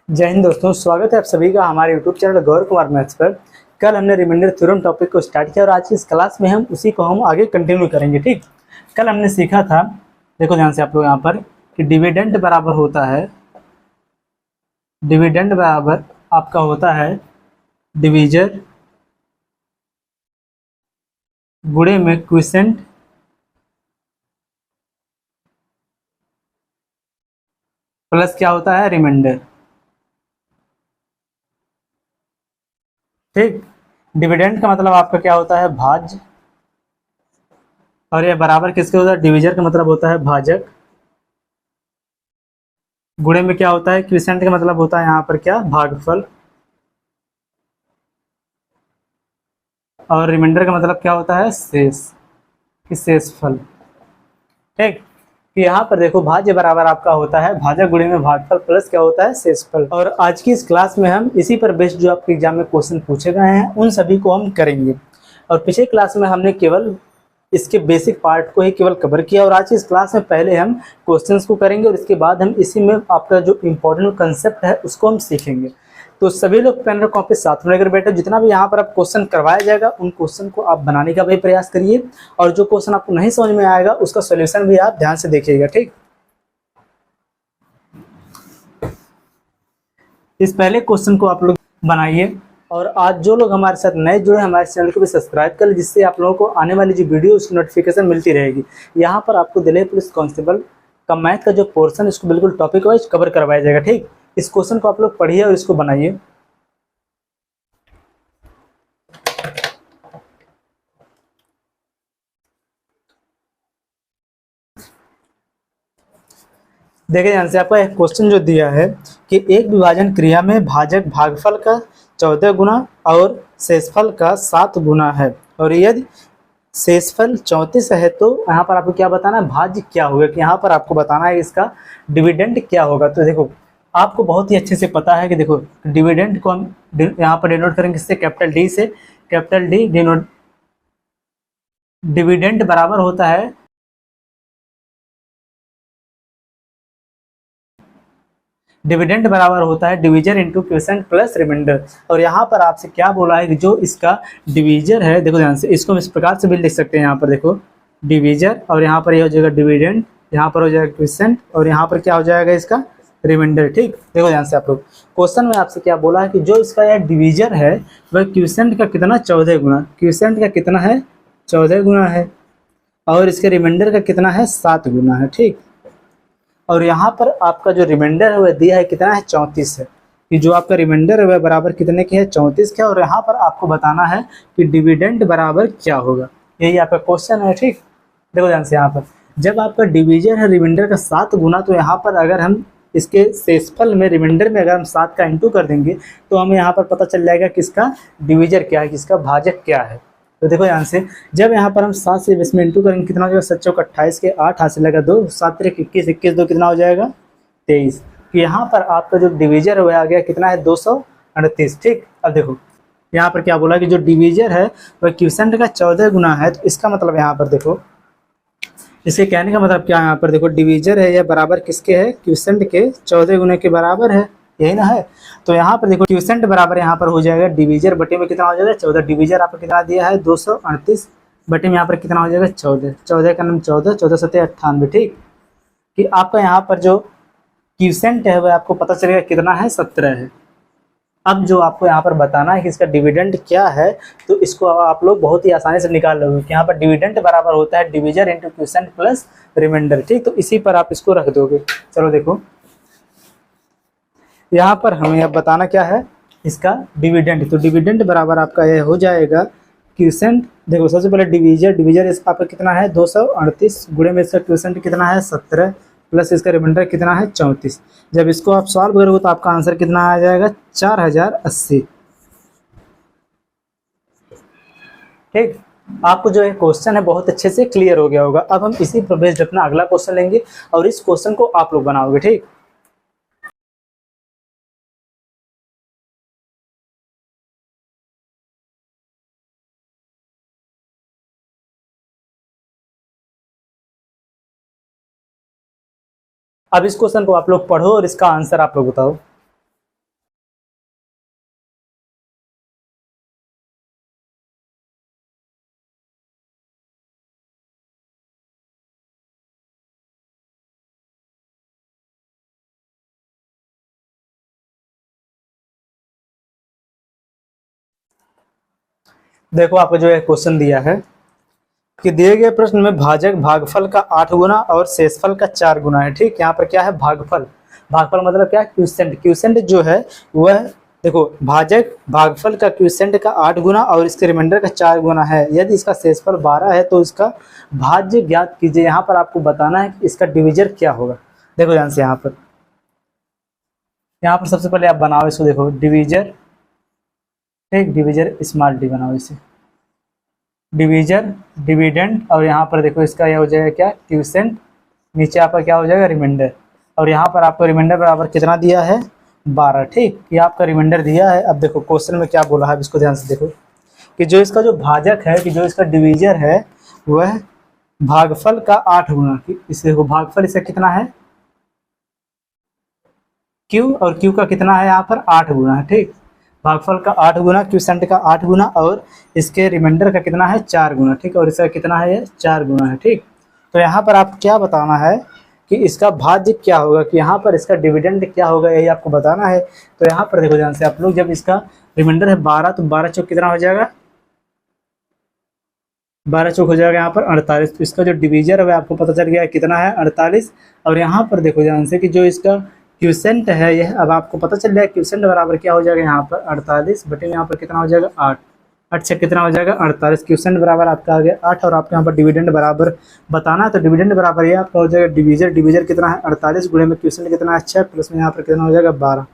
जय हिंद दोस्तों, स्वागत है आप सभी का हमारे यूट्यूब चैनल गौर कुमार मैथ्स पर। कल हमने रिमाइंडर थ्योरम टॉपिक को स्टार्ट किया और आज की इस क्लास में हम उसी को हम आगे कंटिन्यू करेंगे। ठीक, कल हमने सीखा था, देखो ध्यान से आप लोग यहाँ पर, कि डिविडेंड बराबर होता है, डिविडेंड बराबर आपका होता है डिवीजर गुणे में क्विसेंट प्लस क्या होता है, रिमाइंडर। ठीक, डिविडेंड का मतलब आपका क्या होता है, भाज्य, और ये बराबर किसके होता है, डिवीजर का मतलब होता है भाजक, गुणे में क्या होता है, क्विसेंट का मतलब होता है यहाँ पर क्या, भागफल, और रिमाइंडर का मतलब क्या होता है, शेष, कि शेषफल। ठीक, तो यहाँ पर देखो भाज्य बराबर आपका होता है भाजक गुणे में भागफल प्लस क्या होता है, शेषफल। और आज की इस क्लास में हम इसी पर बेस्ड जो आपके एग्जाम में क्वेश्चन पूछे गए हैं उन सभी को हम करेंगे। और पिछले क्लास में हमने केवल इसके बेसिक पार्ट को ही केवल कवर किया, और आज की इस क्लास में पहले हम क्वेश्चंस को करेंगे और इसके बाद हम इसी में आपका जो इम्पोर्टेंट कंसेप्ट है उसको हम सीखेंगे। तो सभी लोग पेन और कॉपी साथ में लेकर बैठे, जितना भी यहाँ पर आप क्वेश्चन करवाया जाएगा उन क्वेश्चन को आप बनाने का भी प्रयास करिए, और जो क्वेश्चन आपको नहीं समझ में आएगा उसका सॉल्यूशन भी आप ध्यान से देखिएगा। ठीक, इस पहले क्वेश्चन को आप लोग बनाइए, और आज जो लोग हमारे साथ नए जुड़े हमारे चैनल को भी सब्सक्राइब कर, जिससे आप लोगों को आने वाली जो वीडियो उसकी नोटिफिकेशन मिलती रहेगी। यहाँ पर आपको दिल्ली पुलिस कांस्टेबल का मैथ का जो पोर्शन इसको बिल्कुल टॉपिक वाइज कवर करवाया जाएगा। ठीक, इस क्वेश्चन को आप लोग पढ़िए और इसको बनाइए। देखिए ध्यान से, आपका एक क्वेश्चन जो दिया है कि एक विभाजन क्रिया में भाजक भागफल का 14 गुना और शेषफल का 7 गुना है, और यदि शेषफल 34 है तो यहाँ पर आपको क्या बताना है, भाज्य क्या होगा, कि यहाँ पर आपको बताना है इसका डिविडेंड क्या होगा। तो देखो आपको बहुत ही अच्छे से पता है कि देखो डिविडेंड को हम यहाँ पर डिनोट करेंगे किससे, कैपिटल डी से। कैपिटल डी डिनोट, डिविडेंड बराबर होता है, डिविडेंड बराबर होता है divisor into quotient plus remainder. और यहाँ पर आपसे क्या बोला है कि जो इसका डिवीजर है, देखो ध्यान से, इसको हम इस प्रकार से भी लिख सकते हैं, यहाँ पर देखो डिवीजर, और यहाँ पर ये हो जाएगा डिविडेंड, यहाँ पर हो जाएगा क्विसेंट, और यहाँ पर क्या हो जाएगा इसका रिमाइंडर। ठीक, देखो ध्यान से आप लोग, क्वेश्चन में आपसे क्या बोला है कि जो इसका यह डिवीजर है वह क्विसेंट का कितना, 14 गुना, क्विसेंट का कितना है, 14 गुना है, और इसके रिमाइंडर का कितना है, 7 गुना है। ठीक, और यहाँ पर आपका जो रिमाइंडर है वह दिया है कितना है, 34 है, कि जो आपका रिमाइंडर है वह बराबर कितने की है, 34 के। और यहाँ पर आपको बताना है कि डिविडेंड बराबर क्या होगा, यही आपका क्वेश्चन है। ठीक, देखो ध्यान से, यहाँ पर जब आपका डिवीजर है रिमाइंडर का 7 गुना, तो यहाँ पर अगर हम इसके शेषफल में रिमाइंडर में अगर हम 7 का इंटू कर देंगे तो हमें यहाँ पर पता चल जाएगा किसका डिवीजर क्या है, किसका भाजक क्या है। तो देखो यहाँ से, जब यहाँ पर हम 7 से इसमें इंटू करेंगे कितना हो जाएगा, 7 चौक 28 के 8 हाथ से लगा 2, 7 त्रिक 21, 21 2 कितना हो जाएगा, 23। यहाँ पर आपका जो डिवीजर है वह आ गया कितना है, 238। ठीक, अब देखो यहाँ पर क्या बोला कि जो डिवीजर है वह क्विसेंट का 14 गुना है, तो इसका मतलब यहाँ पर देखो, इसके कहने का मतलब क्या है, यहाँ पर देखो डिवीजर है यह बराबर किसके है, क्विसेंट के 14 गुने के बराबर है, यही ना है। तो यहाँ पर देखो क्विसेंट बराबर यहाँ पर हो जाएगा डिवीजर बटे में कितना हो जाएगा, 14। डिवीजर आपको कितना दिया है, 238, बटे में यहाँ पर कितना हो जाएगा, 14। 14 का नाम 14, 14 सत्ते 98। ठीक, कि आपका यहाँ पर जो क्विसेंट है वह आपको पता चलेगा कितना है, 17 है। अब जो आपको यहाँ पर बताना है कि इसका डिविडेंड क्या है, तो इसको आप लोग बहुत ही आसानी से निकाल लोगे कि यहाँ पर डिविडेंड बराबर होता है divisor into quotient plus remainder. ठीक, तो इसी पर आप इसको रख दोगे। चलो देखो यहाँ पर हमें अब बताना क्या है, इसका डिविडेंड। तो डिविडेंड बराबर आपका यह हो जाएगा क्विसेंट, देखो सबसे पहले डिवीजर, डिवीजर इसका आपका कितना है, 238, गुणे में इसका क्विसेंट कितना है, 17, प्लस इसका रिमाइंडर कितना है, 34। जब इसको आप सॉल्व करोगे तो आपका आंसर कितना आ जाएगा, 4080। ठीक, आपको जो है क्वेश्चन है बहुत अच्छे से क्लियर हो गया होगा। अब हम इसी पर बेस्ड अपना अगला क्वेश्चन लेंगे और इस क्वेश्चन को आप लोग बनाओगे। ठीक, अब इस क्वेश्चन को आप लोग पढ़ो और इसका आंसर आप लोग बताओ। देखो आपको जो है क्वेश्चन दिया है कि दिए गए प्रश्न में भाजक भागफल का 8 गुना और शेषफल का 4 गुना है। ठीक, यहाँ पर क्या है भागफल, भागफल मतलब क्या है क्यूसेंट, क्यूसेंट जो है वह देखो भाजक भागफल का क्यूसेंट का 8 गुना और इसके रिमाइंडर का 4 गुना है। यदि इसका शेषफल 12 है तो इसका भाज्य ज्ञात कीजिए। यहाँ पर आपको बताना है कि इसका डिविजर क्या होगा। देखो ध्यान से यहाँ पर सबसे पहले आप बनाओ इसको, देखो डिविजर, ठीक, डिविजर स्मॉल डी बनाओ इसे, डिवीजर डिविडेंड, और यहाँ पर देखो इसका यह हो जाएगा क्या क्यूसेंट, नीचे आपका क्या हो जाएगा रिमाइंडर, और यहाँ पर आपको रिमाइंडर बराबर कितना दिया है 12। ठीक, ये आपका रिमाइंडर दिया है। अब देखो क्वेश्चन में क्या बोला है, इसको ध्यान से देखो कि जो इसका जो भाजक है, कि जो इसका डिवीजर है वह भागफल का 8 गुना, इसे देखो भागफल इसका कितना है क्यू, और क्यू का कितना है यहाँ पर 8 गुना है। ठीक, भागफल का 8 गुना, क्यूसेंट का 8 गुना, और इसके रिमाइंडर का कितना है 4 गुना। ठीक, और इसका कितना है ये 4 गुना है। ठीक, तो यहाँ पर आप क्या बताना है कि इसका भाज्य क्या होगा, कि यहाँ पर इसका डिविडेंड क्या होगा, यही आपको बताना है। तो यहाँ पर देखो ध्यान से आप लोग, जब इसका रिमाइंडर है 12 तो 12 चौक कितना हो जाएगा 12 चौक हो जाएगा यहाँ पर 48। तो इसका जो डिवीजर है आपको पता चल गया कितना है 48। और यहाँ पर देखो ध्यान से कि जो इसका क्यूसेंट है यह अब आपको पता चल जाएगा क्यूसेंट बराबर क्या हो जाएगा यहाँ पर 48 बटे यहाँ पर कितना हो जाएगा 8, 8 से कितना हो जाएगा 48। क्यूसेंट बराबर आपका आ गया 8, और आपको यहाँ पर डिविडेंड बराबर बताना है। तो डिविडेंड बराबर ये आपका हो जाएगा डिवीजर, डिवीजर कितना है 48 गुणे में क्यूसेंट कितना है 6, प्लस में यहाँ पर कितना हो जाएगा 12।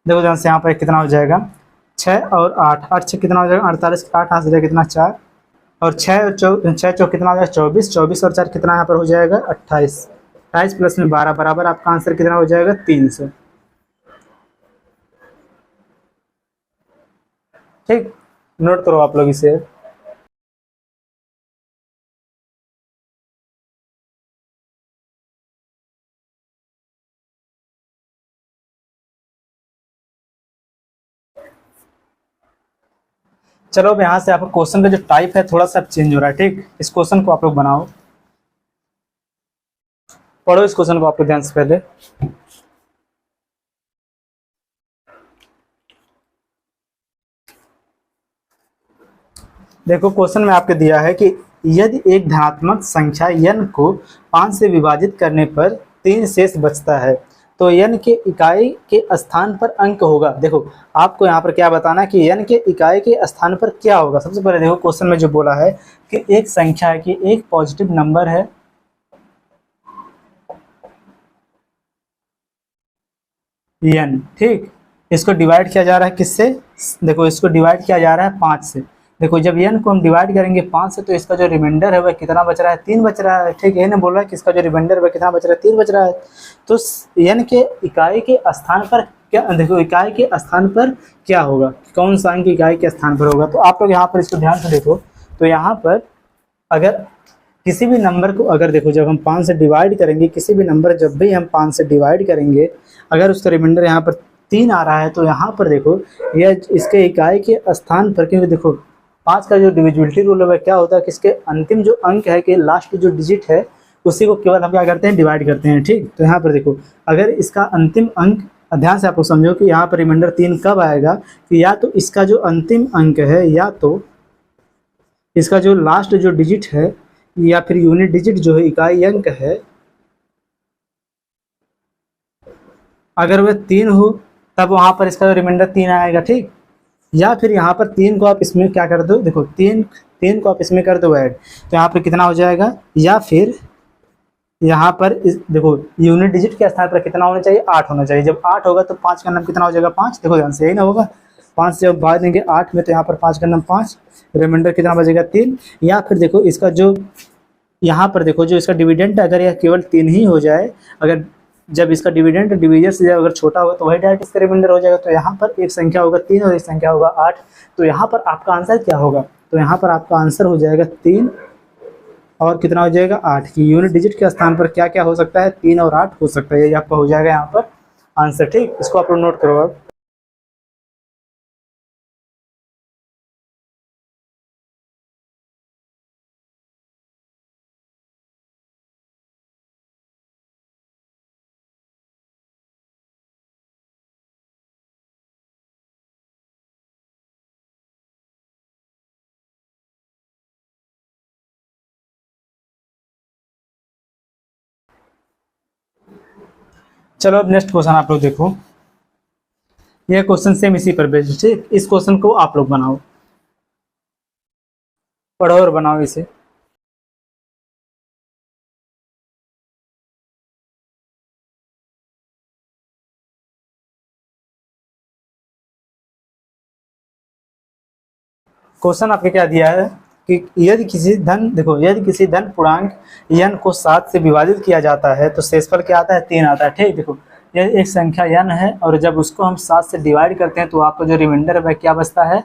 देखो ध्यान से यहाँ पर कितना हो जाएगा 6 और 8, 8 से कितना हो जाएगा 48, 8 हाथ से जाएगा कितना 4, और 6 चौक कितना हो जाएगा 24, 24 और 4 कितना यहाँ पर हो जाएगा 28, 28 प्लस में 12 बराबर आपका आंसर कितना हो जाएगा 300। ठीक, नोट करो आप लोग इसे। चलो अब यहाँ से आपको क्वेश्चन का जो टाइप है थोड़ा सा चेंज हो रहा है। ठीक, इस क्वेश्चन को आप लोग बनाओ, पढ़ो इस क्वेश्चन को आपको ध्यान से पहले। देखो क्वेश्चन में आपके दिया है कि यदि एक धनात्मक संख्या n को 5 से विभाजित करने पर 3 शेष बचता है तो n के इकाई के स्थान पर अंक होगा। देखो आपको यहाँ पर क्या बताना है कि n के इकाई के स्थान पर क्या होगा। सबसे पहले देखो क्वेश्चन में जो बोला है कि एक संख्या है, कि एक पॉजिटिव नंबर है n, ठीक, इसको डिवाइड किया जा रहा है किससे, देखो इसको डिवाइड किया जा रहा है 5 से। देखो जब n को हम डिवाइड करेंगे 5 से तो इसका जो रिमाइंडर है वह कितना बच रहा है 3 बच रहा है। ठीक, ये ना बोल रहा है कि इसका जो रिमाइंडर वह कितना बच रहा है 3 बच रहा है। तो n के इकाई के स्थान पर क्या, देखो इकाई के स्थान पर क्या होगा, कौन सा अंक इकाई के स्थान पर होगा। तो आप लोग यहाँ पर इसको ध्यान से देखो, तो यहाँ पर अगर किसी भी नंबर को, अगर देखो जब हम 5 से डिवाइड करेंगे, किसी भी नंबर जब भी हम 5 से डिवाइड करेंगे अगर उसका रिमाइंडर यहाँ पर 3 आ रहा है तो यहाँ पर देखो यह इसके इकाई के स्थान पर, क्योंकि देखो 5 का जो डिविजिबिलिटी रूल है वह क्या होता है कि इसके अंतिम जो अंक है कि लास्ट जो डिजिट है उसी को केवल हम क्या करते हैं डिवाइड करते हैं। ठीक, तो यहाँ पर देखो अगर इसका अंतिम अंक, ध्यान से आपको समझो कि यहाँ पर रिमाइंडर 3 कब आएगा कि या तो इसका जो अंतिम अंक है या तो इसका जो लास्ट जो डिजिट है या फिर यूनिट डिजिट जो है इकाई अंक है, अगर वह 3 हो तब वहां पर इसका रिमाइंडर 3 आएगा। ठीक, या फिर यहाँ पर 3 को आप इसमें क्या कर दो, देखो 3 को आप इसमें कर दो ऐड, तो यहाँ पर कितना हो जाएगा, या फिर यहाँ पर देखो यूनिट डिजिट के स्थान पर कितना होना चाहिए 8 होना चाहिए। जब 8 होगा तो 5 का नाम कितना हो जाएगा 5, देखो ध्यान से यही ना होगा 5 से जब भाग देंगे 8 में तो यहाँ पर 5 का नाम 5, रिमाइंडर कितना बचेगा 3। या फिर देखो इसका जो यहाँ पर देखो जो इसका डिविडेंड अगर यह केवल 3 ही हो जाए, अगर जब इसका डिविडेंड डिवीजर से अगर छोटा होगा तो वही डायरेक्ट इसका रिमाइंडर हो जाएगा। तो यहाँ पर एक संख्या होगा 3 और एक संख्या होगा 8, तो यहाँ पर आपका आंसर क्या होगा, तो यहाँ पर आपका आंसर हो जाएगा 3 और कितना हो जाएगा 8 की यूनिट डिजिट के स्थान पर क्या क्या हो सकता है 3 और 8 हो सकता है। ये आपका हो जाएगा यहाँ पर आंसर। ठीक, इसको आप लोग नोट करो अब। चलो अब नेक्स्ट क्वेश्चन आप लोग देखो, यह क्वेश्चन सेम इसी पर बेस्ड, ठीक। इस क्वेश्चन को आप लोग बनाओ, पढ़ो और बनाओ इसे। क्वेश्चन आपके क्या दिया है कि यदि किसी धन, देखो यदि किसी धन पूर्णांक n को 7 से विभाजित किया जाता है तो शेषफल क्या आता है, 3 आता है, ठीक। देखो यह एक संख्या n है और जब उसको हम 7 से डिवाइड करते हैं तो आपका जो रिमाइंडर है वह क्या बचता है,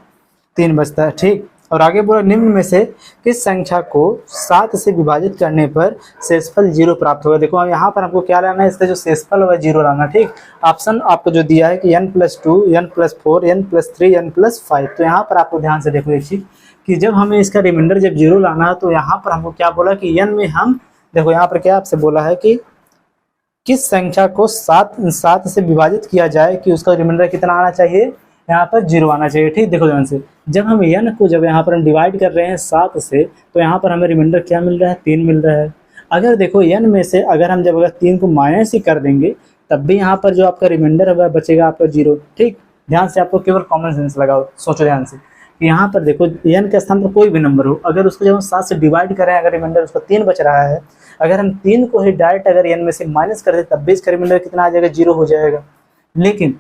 3 बचता है, ठीक। और आगे बोला निम्न में से किस संख्या को 7 से विभाजित करने पर शेषफल 0 प्राप्त होगा। देखो यहाँ पर हमको क्या लाना है, इसका जो शेषफल है वह 0 लाना, ठीक। ऑप्शन आपको जो दिया है कि n+2, n+4, n+3, n+5, तो यहाँ पर आपको ध्यान से देखो एक चीज कि जब हमें इसका रिमाइंडर जब 0 लाना है तो यहाँ पर हमको क्या बोला कि n में हम, देखो यहाँ पर क्या आपसे बोला है कि किस संख्या को 7 से विभाजित किया जाए कि उसका रिमाइंडर कितना आना चाहिए, यहाँ पर 0 आना चाहिए, ठीक। देखो ध्यान से, जब हम n को जब यहाँ पर हम डिवाइड कर रहे हैं 7 से तो यहाँ पर हमें रिमाइंडर क्या मिल रहा है, 3 मिल रहा है। अगर देखो n में से अगर हम जब अगर 3 को माइनस ही कर देंगे तब भी यहाँ पर जो आपका रिमाइंडर है वह बचेगा आपका 0, ठीक। ध्यान से आपको केवल कॉमन सेंस लगाओ, सोचो ध्यान से कि यहाँ पर देखो n के स्थान पर कोई भी नंबर हो, अगर उसको जब हम 7 से डिवाइड करें अगर रिमाइंडर उसका 3 बच रहा है, अगर हम 3 को ही डायरेक्ट अगर n में से माइनस कर दे तब भी इसका रिमाइंडर कितना आ जाएगा, 0 हो जाएगा। लेकिन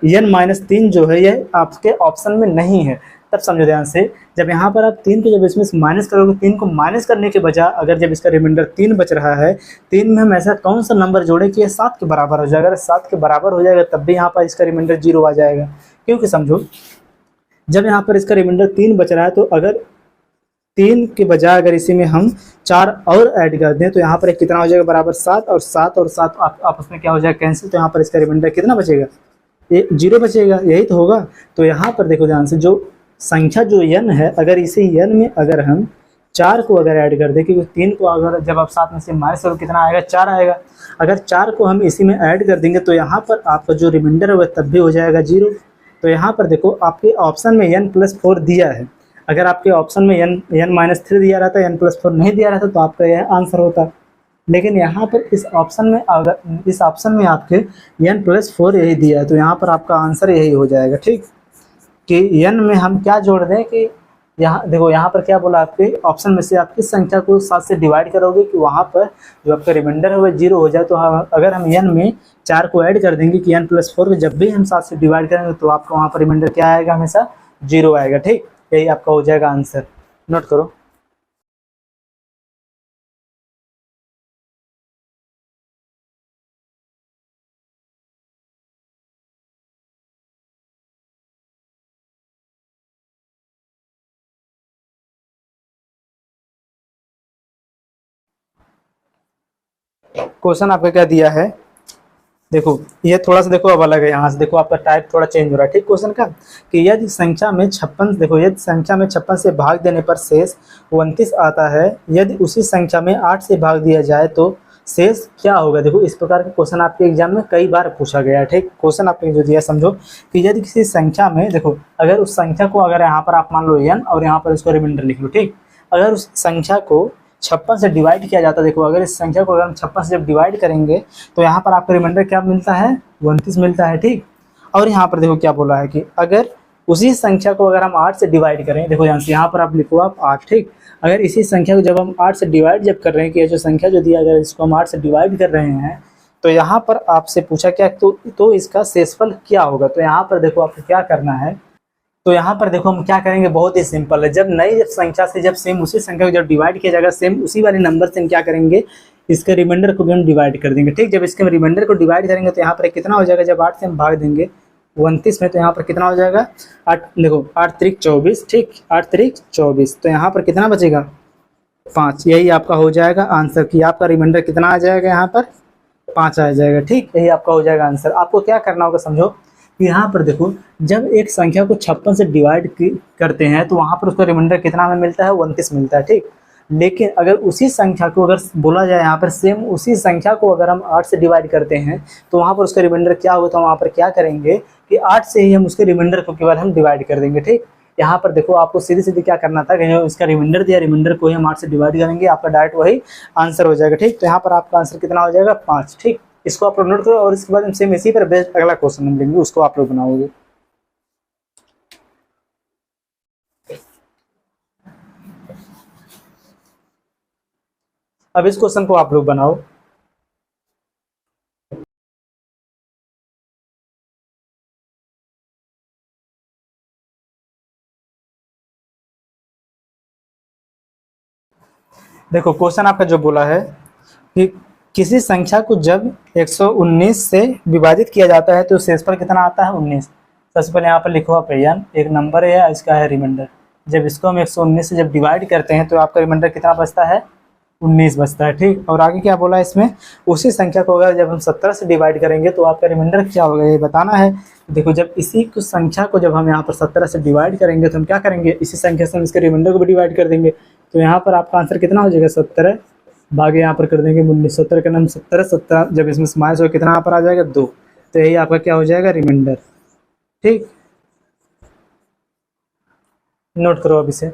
n-3 जो है यह आपके ऑप्शन में नहीं है, तब समझो ध्यान से, जब यहाँ पर आप 3 को जब इसमें से माइनस करोगे, 3 को माइनस करने के बजाय अगर जब इसका रिमाइंडर 3 बच रहा है, 3 में हम ऐसा कौन सा नंबर जोड़े कि ये 7 के बराबर हो जाएगा। अगर 7 के बराबर हो जाएगा तब भी यहाँ पर इसका रिमाइंडर 0 आ जाएगा, क्योंकि समझो जब यहाँ पर इसका रिमाइंडर 3 बच रहा है तो अगर 3 के बजाय अगर इसी में हम 4 और ऐड कर दें तो यहाँ पर कितना हो जाएगा, बराबर 7, और 7 और 7 आपस में क्या हो जाएगा, कैंसिल, तो यहाँ पर इसका रिमाइंडर कितना बचेगा, ये 0 बचेगा, यही तो होगा। तो यहाँ पर देखो ध्यान से, जो संख्या जो n है, अगर इसी n में अगर हम 4 को अगर ऐड कर दें, क्योंकि 3 को अगर जब आप 7 में से माइनस करो कितना आएगा, 4 आएगा। अगर 4 को हम इसी में ऐड कर देंगे तो यहाँ पर आपका जो रिमाइंडर है वह तब भी हो जाएगा 0। तो यहाँ पर देखो आपके ऑप्शन में n+4 दिया है, अगर आपके ऑप्शन में n-3 दिया रहता, n+4 नहीं दिया रहता तो आपका यह आंसर होता। लेकिन यहाँ पर इस ऑप्शन में, अगर इस ऑप्शन में आपके n+4 यही दिया है तो यहाँ पर आपका आंसर यही हो जाएगा, ठीक। कि n में हम क्या जोड़ दें कि यहाँ देखो यहाँ पर क्या बोला, आपके ऑप्शन में से आप किस संख्या को 7 से डिवाइड करोगे कि वहाँ पर जो आपका रिमाइंडर है वह 0 हो जाए। तो अगर हम n में 4 को ऐड कर देंगे कि n+4 को जब भी हम 7 से डिवाइड करेंगे तो आपका वहाँ पर रिमाइंडर क्या आएगा, हमेशा 0 आएगा, ठीक। यही आपका हो जाएगा आंसर, नोट करो। क्वेश्चन आपका क्या दिया है, देखो ये थोड़ा सा देखो अब अलग है, यहाँ से देखो आपका टाइप थोड़ा चेंज हो रहा है, ठीक। क्वेश्चन का कि यदि संख्या में 56, देखो यदि संख्या में 56 से भाग देने पर शेष 29 आता है, यदि उसी संख्या में 8 से भाग दिया जाए तो शेष क्या होगा। देखो इस प्रकार के क्वेश्चन आपके एग्जाम में कई बार पूछा गया है, ठीक। क्वेश्चन आपने जो दिया समझो कि यदि किसी संख्या में, देखो अगर उस संख्या को अगर यहाँ पर आप मान लो n और यहाँ पर उसको रिमाइंडर लिख लो, ठीक। अगर उस संख्या को 56 से डिवाइड किया जाता है, देखो अगर इस संख्या को अगर हम 56 से जब डिवाइड करेंगे तो यहाँ पर आपको रिमाइंडर क्या मिलता है, 29 मिलता है, ठीक। और यहाँ पर देखो क्या बोला है कि अगर उसी संख्या को अगर हम 8 से डिवाइड करें, देखो यहाँ पर आप लिखो आप 8, ठीक। अगर इसी संख्या को जब हम 8 से डिवाइड जब कर रहे हैं कि ये जो संख्या जो दिया अगर इसको हम 8 से डिवाइड कर रहे हैं तो यहाँ पर आपसे पूछा क्या, तो इसका शेषफल क्या होगा। तो यहाँ पर देखो आपको क्या करना है, तो यहाँ पर देखो हम क्या करेंगे, बहुत ही सिंपल है। जब नई संख्या से जब सेम उसी संख्या को जब डिवाइड किया जाएगा, सेम उसी वाले नंबर से हम क्या करेंगे, इसके रिमाइंडर को भी हम डिवाइड कर देंगे, ठीक। जब इसके रिमाइंडर को डिवाइड करेंगे तो यहाँ पर कितना हो जाएगा, जब 8 से हम भाग देंगे 29 में तो यहाँ पर कितना हो जाएगा, 8, देखो 8 त्रिक 24, ठीक, 8 त्रिक 24, तो यहाँ पर कितना बचेगा, 5। यही आपका हो जाएगा आंसर कि आपका रिमाइंडर कितना आ जाएगा, यहाँ पर 5 आ जाएगा, ठीक। यही आपका हो जाएगा आंसर। आपको क्या करना होगा समझो, यहाँ पर देखो जब एक संख्या को 56 से डिवाइड करते हैं तो वहाँ पर उसका रिमाइंडर कितना हमें मिलता है, 29 मिलता है, ठीक। लेकिन अगर उसी संख्या को अगर बोला जाए यहाँ पर सेम उसी संख्या को अगर हम 8 से डिवाइड करते हैं तो वहाँ पर उसका रिमाइंडर क्या होगा, तो वहाँ पर क्या करेंगे कि 8 से ही हम उसके रिमाइंडर को केवल हम डिवाइड कर देंगे, ठीक। यहाँ पर देखो आपको सीधे सीधे क्या करना था कि जो इसका रिमाइंडर दिया, रिमाइंडर को ही हम 8 से डिवाइड करेंगे, आपका डायरेक्ट वही आंसर हो जाएगा, ठीक। तो यहाँ पर आपका आंसर कितना हो जाएगा, 5, ठीक। इसको आप लोग नोट करो और इसके बाद हम सेम इसी पर बेस्ड अगला क्वेश्चन हम लेंगे, उसको आप लोग बनाओगे। अब इस क्वेश्चन को आप लोग बनाओ। देखो क्वेश्चन आपका जो बोला है कि किसी संख्या को जब 119 से विभाजित किया जाता है तो शेषफल कितना आता है 19। सबसे पहले यहाँ पर लिखो आप n, एक नंबर है, इसका है रिमाइंडर। जब इसको हम 119 से जब डिवाइड करते हैं तो आपका रिमाइंडर कितना बचता है 19 बचता है, ठीक। और आगे क्या बोला इसमें, उसी संख्या को अगर जब हम 17 से डिवाइड करेंगे तो आपका रिमाइंडर क्या होगा ये बताना है। देखो जब इसी को संख्या को जब हम यहाँ पर 17 से डिवाइड करेंगे तो हम क्या करेंगे, इसी संख्या से हम इसके रिमाइंडर को भी डिवाइड कर देंगे। तो यहाँ पर आपका आंसर कितना हो जाएगा 17 भागे यहाँ पर कर देंगे 19। 17 का नाम 17, 17 जब इसमें माइनस हो कितना यहाँ पर आ जाएगा 2। तो यही आपका क्या हो जाएगा रिमाइंडर, ठीक। नोट करो अब इसे।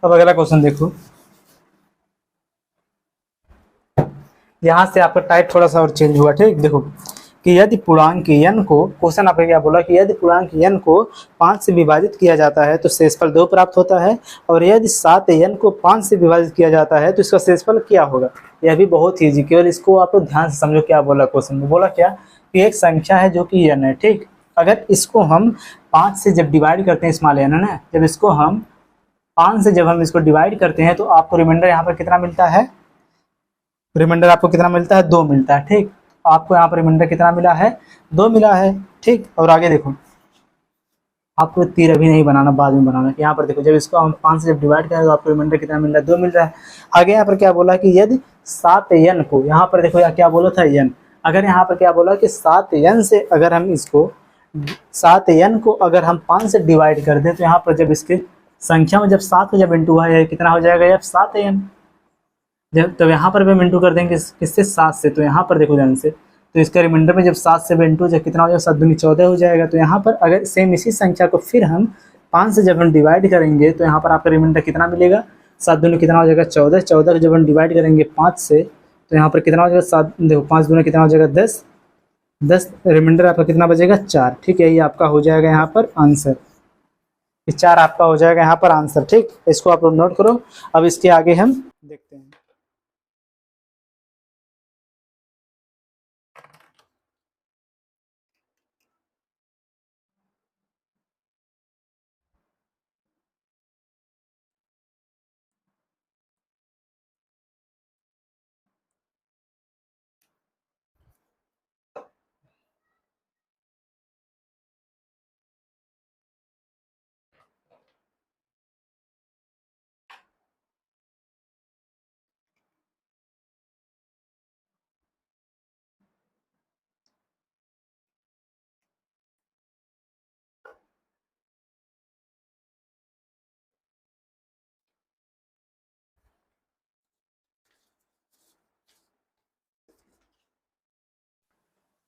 अब अगला क्वेश्चन देखो, यहाँ से आपका टाइप थोड़ा सा और चेंज हुआ, ठीक। देखो कि यदि पूर्णांक n को, क्वेश्चन आपने क्या बोला कि यदि पूर्णांक n को 5 से विभाजित किया जाता है तो शेषफल 2 प्राप्त होता है, और यदि 7n को 5 से विभाजित किया जाता है तो इसका शेषफल क्या होगा। यह भी बहुत ईजी, केवल इसको आप लोग ध्यान से समझो क्या बोला क्वेश्चन में। बोला क्या कि एक संख्या है जो कि n है, ठीक। अगर इसको हम 5 से जब डिवाइड करते हैं स्मॉल n है ना, जब इसको हम 5 से जब हम इसको डिवाइड करते हैं तो आपको रिमाइंडर यहाँ पर कितना मिलता है, रिमाइंडर आपको कितना मिलता है 2 मिलता है, ठीक। आपको यहाँ पर रिमाइंडर कितना मिला है 2 मिला है, ठीक। और आगे देखो, आपको तीर अभी नहीं बनाना, बाद में बनाना। यहाँ पर देखो जब इसको हम 5 से जब डिवाइड करें तो आपको रिमाइंडर कितना मिल रहा है 2 मिल रहा है। आगे यहाँ पर क्या बोला कि यदि 7n को, यहाँ पर देखो या क्या बोला था n, अगर यहाँ पर क्या बोला कि 7n से अगर हम इसको 7n को अगर हम 5 से डिवाइड कर दें तो यहाँ पर जब इसके संख्या में जब 7 को जब इंटू हुआ कितना हो जाएगा अब 7n। जब तब यहाँ पर भी हम इंटू कर देंगे किससे 7 से, तो यहाँ पर देखो ध्यान से, तो इसका रिमाइंडर में जब 7 से इंटू जब कितना हो जाएगा 7 दूनी 14 हो जाएगा। तो यहाँ पर अगर सेम इसी संख्या को फिर हम 5 से जब हम डिवाइड करेंगे तो यहाँ पर आपका रिमाइंडर कितना मिलेगा 7 दूनी कितना हो जाएगा 14, 14 को जब हम डिवाइड करेंगे 5 से तो यहाँ पर कितना हो जाएगा 7, देखो 5 दूनी कितना हो जाएगा 10, 10 रिमाइंडर आपका कितना बचेगा 4, ठीक। यही आपका हो जाएगा यहाँ पर आंसर, 4 आपका हो जाएगा यहाँ पर आंसर, ठीक। इसको आप लोग नोट करो। अब इसके आगे हम देखते हैं।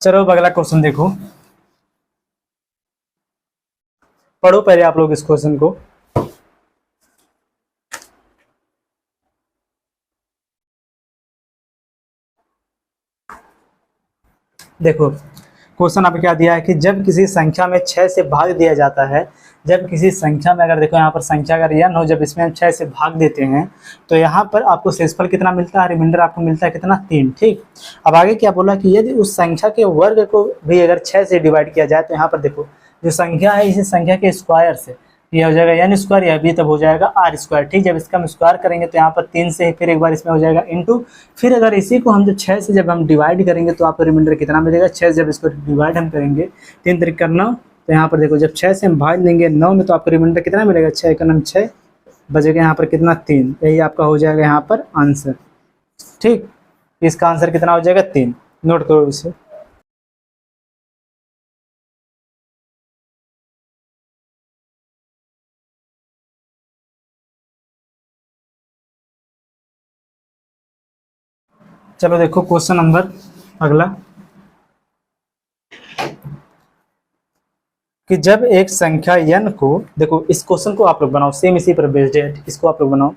चलो अब अगला क्वेश्चन देखो, पढ़ो पहले आप लोग इस क्वेश्चन को। देखो क्वेश्चन आपको क्या दिया है कि जब किसी संख्या में 6 से भाग दिया जाता है, जब किसी संख्या में अगर देखो यहाँ पर संख्या अगर n हो, जब इसमें हम 6 से भाग देते हैं तो यहाँ पर आपको शेषफल कितना मिलता है, रिमाइंडर आपको मिलता है कितना 3, ठीक। अब आगे क्या बोला कि यदि उस संख्या के वर्ग को भी अगर 6 से डिवाइड किया जाए तो यहाँ पर देखो जो संख्या है इसी संख्या के स्क्वायर से ये हो जाएगा n स्क्वायर, यह भी तब हो जाएगा r स्क्वायर, ठीक। जब इसका हम स्क्वायर करेंगे तो यहाँ पर 3 से फिर एक बार इसमें हो जाएगा इंटू, फिर अगर इसी को हम जब 6 से जब हम डिवाइड करेंगे तो आपको रिमाइंडर कितना मिलेगा 6 जब इसको डिवाइड हम करेंगे 3 तरीके का 9, तो यहाँ पर देखो जब 6 से हम भाग लेंगे 9 में तो आपको रिमाइंडर कितना मिलेगा 6 का नाम 6 बचेगा यहाँ पर कितना 3, यही आपका हो जाएगा यहाँ पर आंसर, ठीक। इसका आंसर कितना हो जाएगा 3, नोट करो इसे। चलो देखो क्वेश्चन नंबर अगला, कि जब एक संख्या n को, देखो इस क्वेश्चन को आप लोग बनाओ, सेम इसी पर बेस्ड है, इसको आप लोग बनाओ।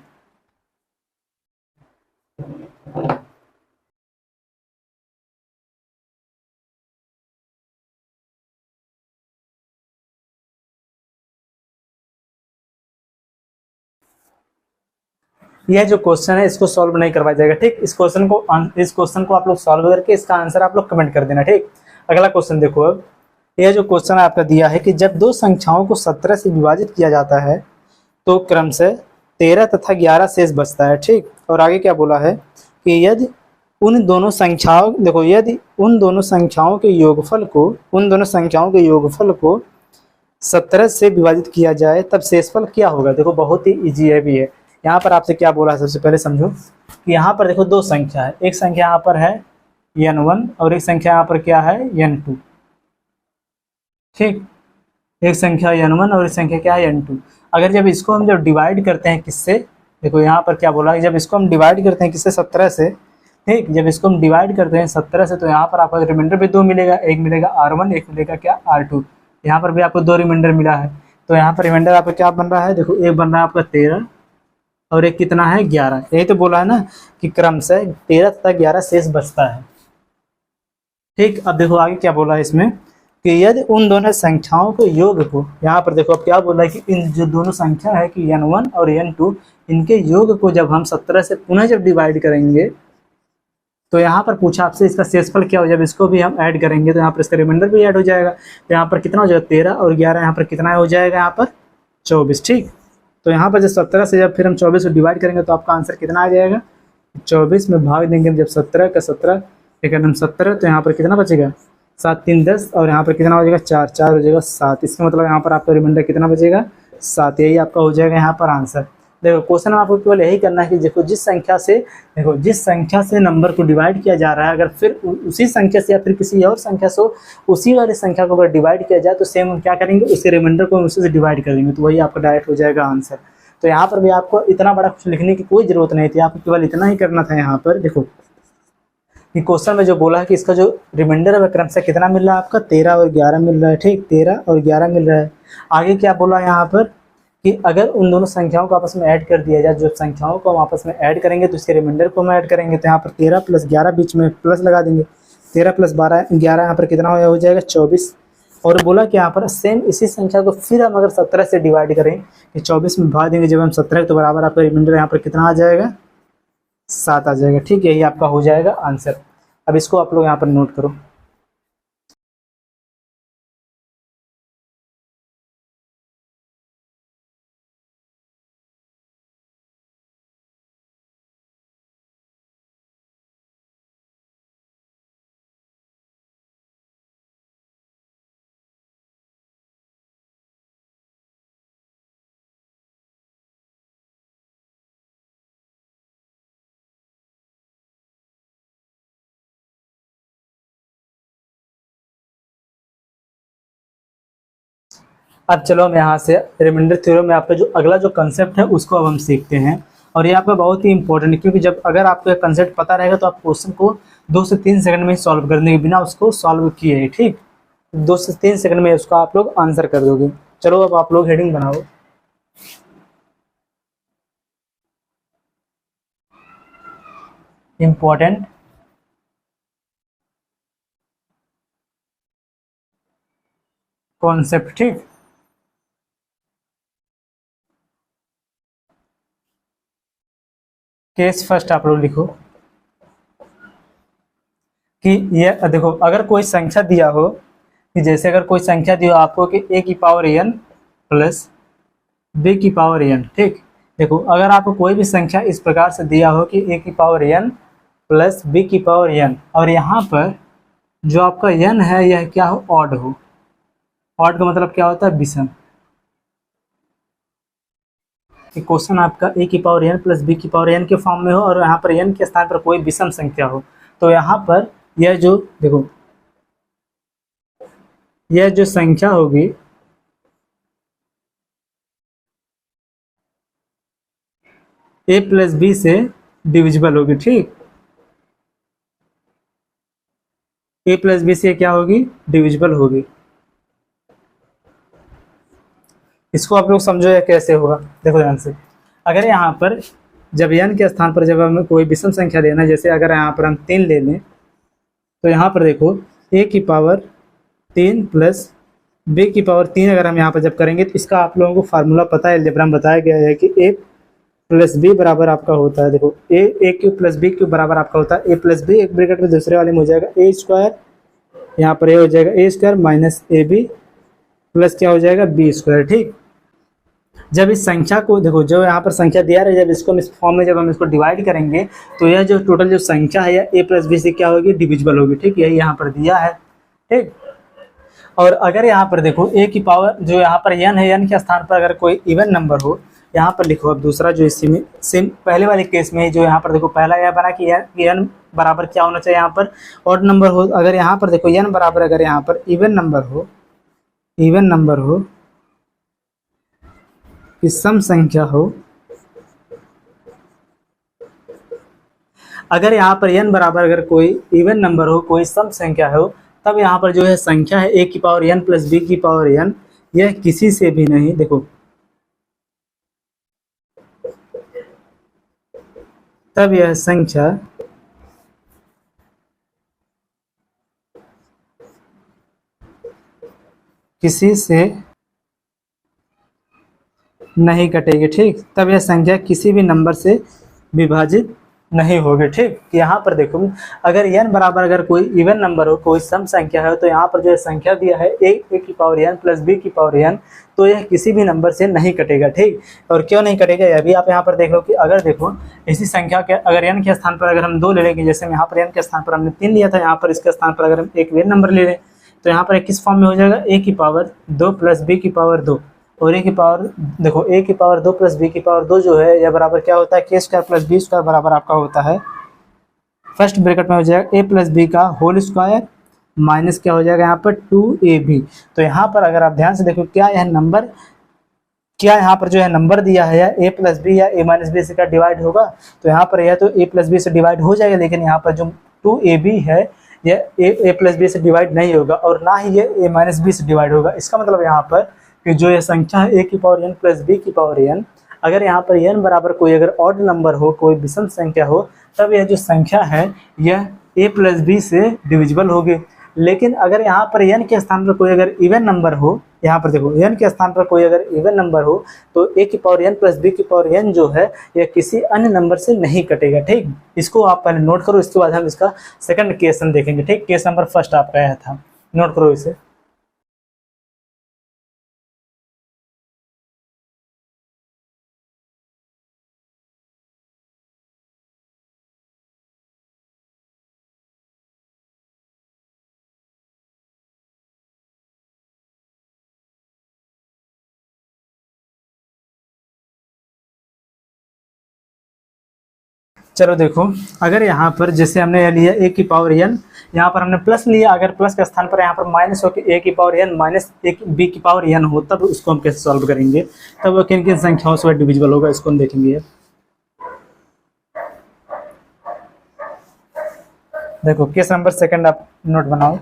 यह जो क्वेश्चन है इसको सॉल्व नहीं करवाया जाएगा, ठीक। इस क्वेश्चन को आप लोग सॉल्व करके इसका आंसर आप लोग कमेंट कर देना, ठीक। अगला क्वेश्चन देखो अब, यह जो क्वेश्चन आपका दिया है कि जब दो संख्याओं को 17 से विभाजित किया जाता है तो क्रम से 13 तथा 11 शेष बचता है, ठीक। और आगे क्या बोला है कि यदि उन दोनों संख्याओं, देखो यदि उन दोनों संख्याओं के योगफल को 17 से विभाजित किया जाए तब शेषफल क्या होगा। देखो बहुत ही इजी है भी है। यहाँ पर आपसे क्या बोला है, सबसे पहले समझो कि यहाँ पर देखो दो संख्या है, एक संख्या यहाँ पर है n1 और एक संख्या यहाँ पर क्या है n2, ठीक। एक संख्या n1 और एक संख्या क्या है n2। अगर जब इसको हम जब डिवाइड करते हैं किससे, देखो यहाँ पर क्या बोला है, जब इसको हम डिवाइड करते हैं किससे 17 से, ठीक। जब इसको हम डिवाइड करते हैं 17 से तो यहाँ पर आपको रिमाइंडर भी दो मिलेगा, एक मिलेगा R1, एक मिलेगा क्या R2। यहाँ पर भी आपको दो रिमाइंडर मिला है, तो यहाँ पर रिमाइंडर आपका क्या बन रहा है, देखो एक बन रहा है आपका 13 और एक कितना है 11। यही तो बोला है ना कि क्रम से 13 तथा 11 शेष बचता है, ठीक। अब देखो आगे क्या बोला है इसमें कि यदि उन दोनों संख्याओं के योग को, यहाँ पर देखो अब क्या बोला है कि इन जो दोनों संख्या है कि n1 और n2, इनके योग को जब हम 17 से पुनः जब डिवाइड करेंगे तो यहाँ पर पूछा आपसे इसका शेषफल क्या हो, जब इसको भी हम ऐड करेंगे तो यहाँ पर इसका रिमाइंडर भी ऐड हो जाएगा, तो यहाँ पर कितना हो जाएगा 13 और 11, यहाँ पर कितना हो जाएगा यहाँ पर 24, ठीक। तो यहाँ पर जब 17 से जब फिर हम 24 को डिवाइड करेंगे तो आपका आंसर कितना आ जाएगा, 24 में भाग देंगे जब 17 का 17 लेकिन हम 17, तो यहाँ पर कितना बचेगा 7 3 10 और यहाँ पर कितना हो जाएगा 4 4 हो जाएगा 7। इसका मतलब यहाँ पर आपका रिमाइंडर कितना बचेगा 7, यही आपका हो जाएगा यहाँ पर आंसर। देखो क्वेश्चन में आपको केवल यही करना है कि देखो जिस संख्या से नंबर को डिवाइड किया जा रहा है, अगर फिर उसी संख्या से या फिर किसी और संख्या से उसी वाली संख्या को अगर डिवाइड किया जाए तो सेम हम क्या करेंगे, उसके रिमाइंडर को उसी से डिवाइड कर देंगे, तो वही आपका डायरेक्ट हो जाएगा आंसर। तो यहाँ पर भी आपको इतना बड़ा कुछ लिखने की कोई जरूरत नहीं थी, आपको केवल इतना ही करना था। यहाँ पर देखो कि क्वेश्चन में जो बोला है कि इसका जो रिमाइंडर है क्रम से कितना मिल रहा है आपका 13 और 11 मिल रहा है, ठीक। 13 और 11 मिल रहा है। आगे क्या बोला है यहाँ पर कि अगर उन दोनों संख्याओं को आपस में ऐड कर दिया जाए, जो संख्याओं को हम आपस में ऐड करेंगे तो इसके रिमाइंडर को हम ऐड करेंगे, तो यहाँ पर 13 + 11 बीच में प्लस लगा देंगे, 13 + 12 11 यहाँ पर कितना हो जाएगा 24। और बोला कि यहाँ पर सेम इसी संख्या को फिर हम अगर 17 से डिवाइड करें कि 24 में भाग देंगे जब हम 17 तो बराबर आपका रिमाइंडर यहाँ पर कितना आ जाएगा 7 आ जाएगा, ठीक। यही आपका हो जाएगा आंसर। अब इसको आप लोग यहाँ पर नोट करो। अब चलो हम यहाँ से रिमाइंडर थ्योरम में आपका जो अगला जो कंसेप्ट है उसको अब हम सीखते हैं। और ये आपका बहुत ही इंपॉर्टेंट है, क्योंकि जब अगर आपको ये कंसेप्ट पता रहेगा तो आप क्वेश्चन को 2 से 3 सेकंड में ही सॉल्व कर देंगे बिना उसको सॉल्व किए, ठीक। 2 से 3 सेकंड में उसका आप लोग आंसर कर दोगे। चलो अब आप लोग हेडिंग बनाओ। इम्पोर्टेंट कॉन्सेप्ट, ठीक। केस फर्स्ट आप लोग लिखो कि ये देखो अगर कोई संख्या दिया हो कि जैसे अगर कोई संख्या दी हो आपको कि a की पावर n प्लस b की पावर n, ठीक। देखो अगर आपको कोई भी संख्या इस प्रकार से दिया हो कि a की पावर n प्लस b की पावर n और यहाँ पर जो आपका n है यह क्या हो ऑड हो। ऑड का मतलब क्या होता है विषम। क्वेश्चन आपका a की पावर n प्लस b की पावर n के फॉर्म में हो और यहाँ पर n के स्थान पर कोई विषम संख्या हो, तो यहाँ पर यह जो देखो यह जो संख्या होगी a प्लस बी से डिविजिबल होगी, ठीक। ए प्लस बी से क्या होगी, डिविजिबल होगी। इसको आप लोग समझो या कैसे होगा, देखो ध्यान से। अगर यहाँ पर जब n के स्थान पर जब हमें कोई विषम संख्या लेना है, जैसे अगर यहाँ पर हम 3 ले लें, तो यहाँ पर देखो a की पावर 3 प्लस b की पावर 3 अगर हम यहाँ पर जब करेंगे, तो इसका आप लोगों को फार्मूला पता है, अलजेब्रा में बताया गया है कि a प्लस बी बराबर आपका होता है, देखो ए क्यूब प्लस बी क्यूब बराबर आपका होता है ए प्लस बी, एक ब्रैकेट में दूसरे वाले में हो जाएगा ए स्क्वायर, यहाँ पर ए हो जाएगा a square minus a b plus क्या हो जाएगा बी स्क्वायर। ठीक, जब इस संख्या को देखो, जो यहाँ पर संख्या दिया है, जब इसको हम इस फॉर्म में जब हम इसको डिवाइड करेंगे, तो यह जो टोटल जो संख्या है यह ए प्लस बी से क्या होगी, डिविजिबल होगी। ठीक, यही यहाँ पर दिया है। ठीक, और अगर यहाँ पर देखो ए की पावर जो यहाँ पर n है, n के स्थान पर अगर कोई इवन नंबर हो, यहाँ पर लिखो। अब दूसरा जो इसी में सेम पहले वाले केस में जो यहाँ पर देखो पहला यह बना कि n बराबर क्या होना चाहिए, यहाँ पर ऑड नंबर हो। अगर यहाँ पर देखो n बराबर अगर यहाँ पर इवन नंबर हो कि सम संख्या हो, अगर यहाँ पर n बराबर अगर कोई इवन नंबर हो, कोई सम संख्या हो, तब यहाँ पर जो है संख्या है a की पावर n प्लस b की पावर n, यह किसी से भी नहीं, देखो तब यह संख्या किसी से नहीं कटेगी। ठीक, तब यह संख्या किसी भी नंबर से विभाजित नहीं होगी। ठीक, यहाँ पर देखो अगर n बराबर अगर कोई इवन नंबर हो, कोई सम संख्या है, तो यहाँ पर जो है संख्या दिया है a की पावर n प्लस b की पावर n, तो यह किसी भी नंबर से नहीं कटेगा। ठीक, और क्यों नहीं कटेगा यह भी आप यहाँ पर देख लो कि अगर देखो इसी संख्या के अगर n के स्थान पर अगर हम 2 ले लेंगे, जैसे यहाँ पर n के स्थान पर हमने 3 लिया था, यहाँ पर इसके स्थान पर अगर हम एक इवन नंबर ले लें, तो यहाँ पर किस फॉर्म में हो जाएगा, a की पावर 2 प्लस b की पावर 2, और a की पावर देखो a की पावर 2 प्लस b की पावर 2 जो है यह बराबर क्या होता है, के स्क्वायर प्लस बी स्क्वायर बराबर आपका होता है, फर्स्ट ब्रैकेट में हो जाएगा a प्लस बी का होल स्क्वायर माइनस क्या हो जाएगा यहाँ पर 2ab। तो यहाँ पर अगर आप ध्यान से देखो क्या यहाँ पर जो है नंबर दिया है, या a प्लस बी या a माइनस बी से क्या डिवाइड होगा, तो यहाँ पर यह तो a प्लस बी से डिवाइड हो जाएगा, लेकिन यहाँ पर जो 2ab है यह a प्लस बी से डिवाइड नहीं होगा, और ना ही ये a माइनस बी से डिवाइड होगा। इसका मतलब यहाँ पर कि जो यह संख्या है a की पावर n प्लस b की पावर n, अगर यहाँ पर n बराबर कोई अगर ऑड नंबर हो, कोई विषम संख्या हो, तब यह जो संख्या है यह a प्लस बी से डिविजिबल होगी। लेकिन अगर यहाँ पर n के स्थान पर कोई अगर इवन नंबर हो, यहाँ पर देखो n के स्थान पर कोई अगर इवन नंबर हो, तो a की पावर n प्लस b की पावर n जो है यह किसी अन्य नंबर से नहीं कटेगा। ठीक, इसको आप पहले नोट करो, इसके बाद हम इसका सेकंड केस हम देखेंगे। ठीक, केस नंबर फर्स्ट आपका यह था, नोट करो इसे। चलो देखो, अगर यहाँ पर जैसे हमने लिया a की पावर n, यहाँ पर हमने प्लस लिया, अगर प्लस के स्थान पर यहाँ पर माइनस हो कि a की पावर n माइनस b की पावर n हो, तब उसको हम कैसे सॉल्व करेंगे, तब किन किन संख्याओं से डिविजिबल होगा, इसको हम देखेंगे। देखो केस नंबर सेकंड आप नोट बनाओ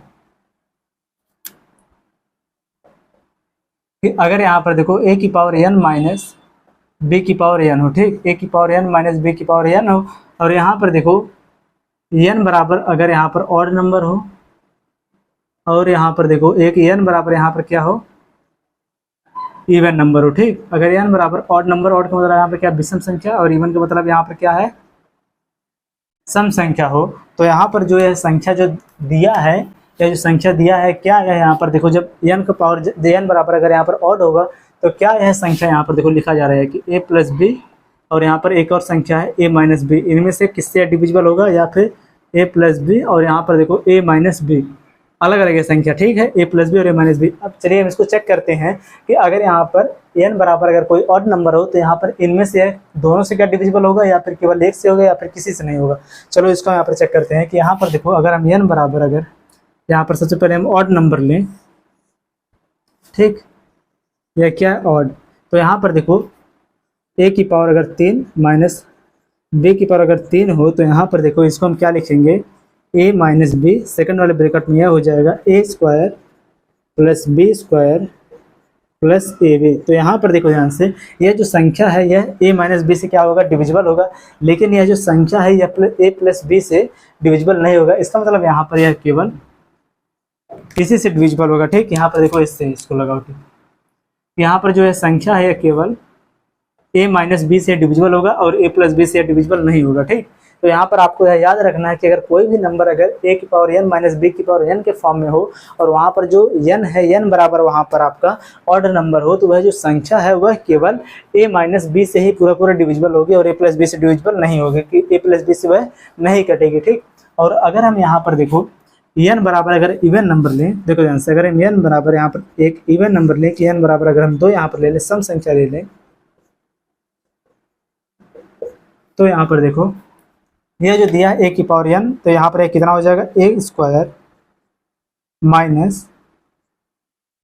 कि अगर यहाँ पर देखो a की पावर n माइनस b की पावर n हो, ठीक, a की पावर n माइनस b की पावर n हो, और यहाँ पर देखो n बराबर अगर यहाँ पर ऑड नंबर हो, और यहाँ पर देखो एक n बराबर यहाँ पर क्या हो, इवन नंबर हो। ठीक, अगर n बराबर ऑड नंबर, ऑड का मतलब यहाँ पर क्या, विषम संख्या, और इवन का मतलब यहाँ पर क्या है, सम संख्या हो, तो यहाँ पर जो यह संख्या जो दिया है, या जो संख्या दिया है क्या है, यहाँ पर देखो जब n का पावर n बराबर अगर यहाँ पर ऑड होगा, तो क्या यह संख्या यहाँ पर देखो लिखा जा रहा है कि a प्लस बी, और यहाँ पर एक और संख्या है a माइनस बी, इनमें से किससे डिविजिबल होगा, या फिर a प्लस बी और यहाँ पर देखो a माइनस बी, अलग अलग है संख्या। ठीक है, a प्लस बी और a माइनस बी। अब चलिए हम इसको चेक करते हैं कि अगर यहाँ पर n बराबर अगर कोई ऑड नंबर हो, तो यहाँ पर इनमें से दोनों से क्या डिविजिबल होगा, या फिर केवल एक से होगा, या फिर किसी से नहीं होगा। चलो इसको यहाँ पर चेक करते हैं कि यहाँ पर देखो अगर हम n बराबर अगर यहाँ पर सबसे पहले हम ऑड नंबर लें, ठीक, यह क्या ऑड, तो यहाँ पर देखो a की पावर अगर 3 माइनस b की पावर अगर 3 हो, तो यहाँ पर देखो इसको हम क्या लिखेंगे, ए माइनस बी, सेकेंड वाले ब्रैकेट में यह हो जाएगा a square plus b square plus A b. तो यहाँ पर देखो ध्यान से, यह जो संख्या है यह ए माइनस बी से क्या होगा, डिविजिबल होगा, लेकिन यह जो संख्या है यह ए प्लस बी से डिविजिबल नहीं होगा। इसका मतलब यहाँ पर यह केवल इसी से डिविजिबल होगा। ठीक, यहाँ पर देखो इससे इसको लगाओ। ठीक, यहाँ पर जो है संख्या है केवल ए माइनस बी से डिविजिबल होगा और ए प्लस बी से डिविजिबल नहीं होगा। ठीक, तो यहाँ पर आपको यह याद रखना है कि अगर कोई भी नंबर अगर ए की पावर एन माइनस बी की पावर एन के फॉर्म में हो और वहाँ पर जो एन है एन बराबर वहाँ पर आपका ऑड नंबर हो, तो वह जो संख्या है वह केवल ए माइनस बी से ही पूरा पूरा डिविजिबल होगी और ए प्लस बी से डिविजिबल नहीं होगी, कि ए प्लस बी से वह नहीं कटेगी। ठीक, और अगर हम यहाँ पर देखो एन बराबर अगर इवन नंबर लें, देखो ध्यान से, अगर हम एन बराबर यहाँ पर एक इवन नंबर लें कि एन बराबर अगर हम 2 यहाँ पर ले लें, सम संख्या ले लें, तो यहाँ पर देखो यह जो दिया ए की पावर एन, तो यहाँ पर कितना हो जाएगा, a square minus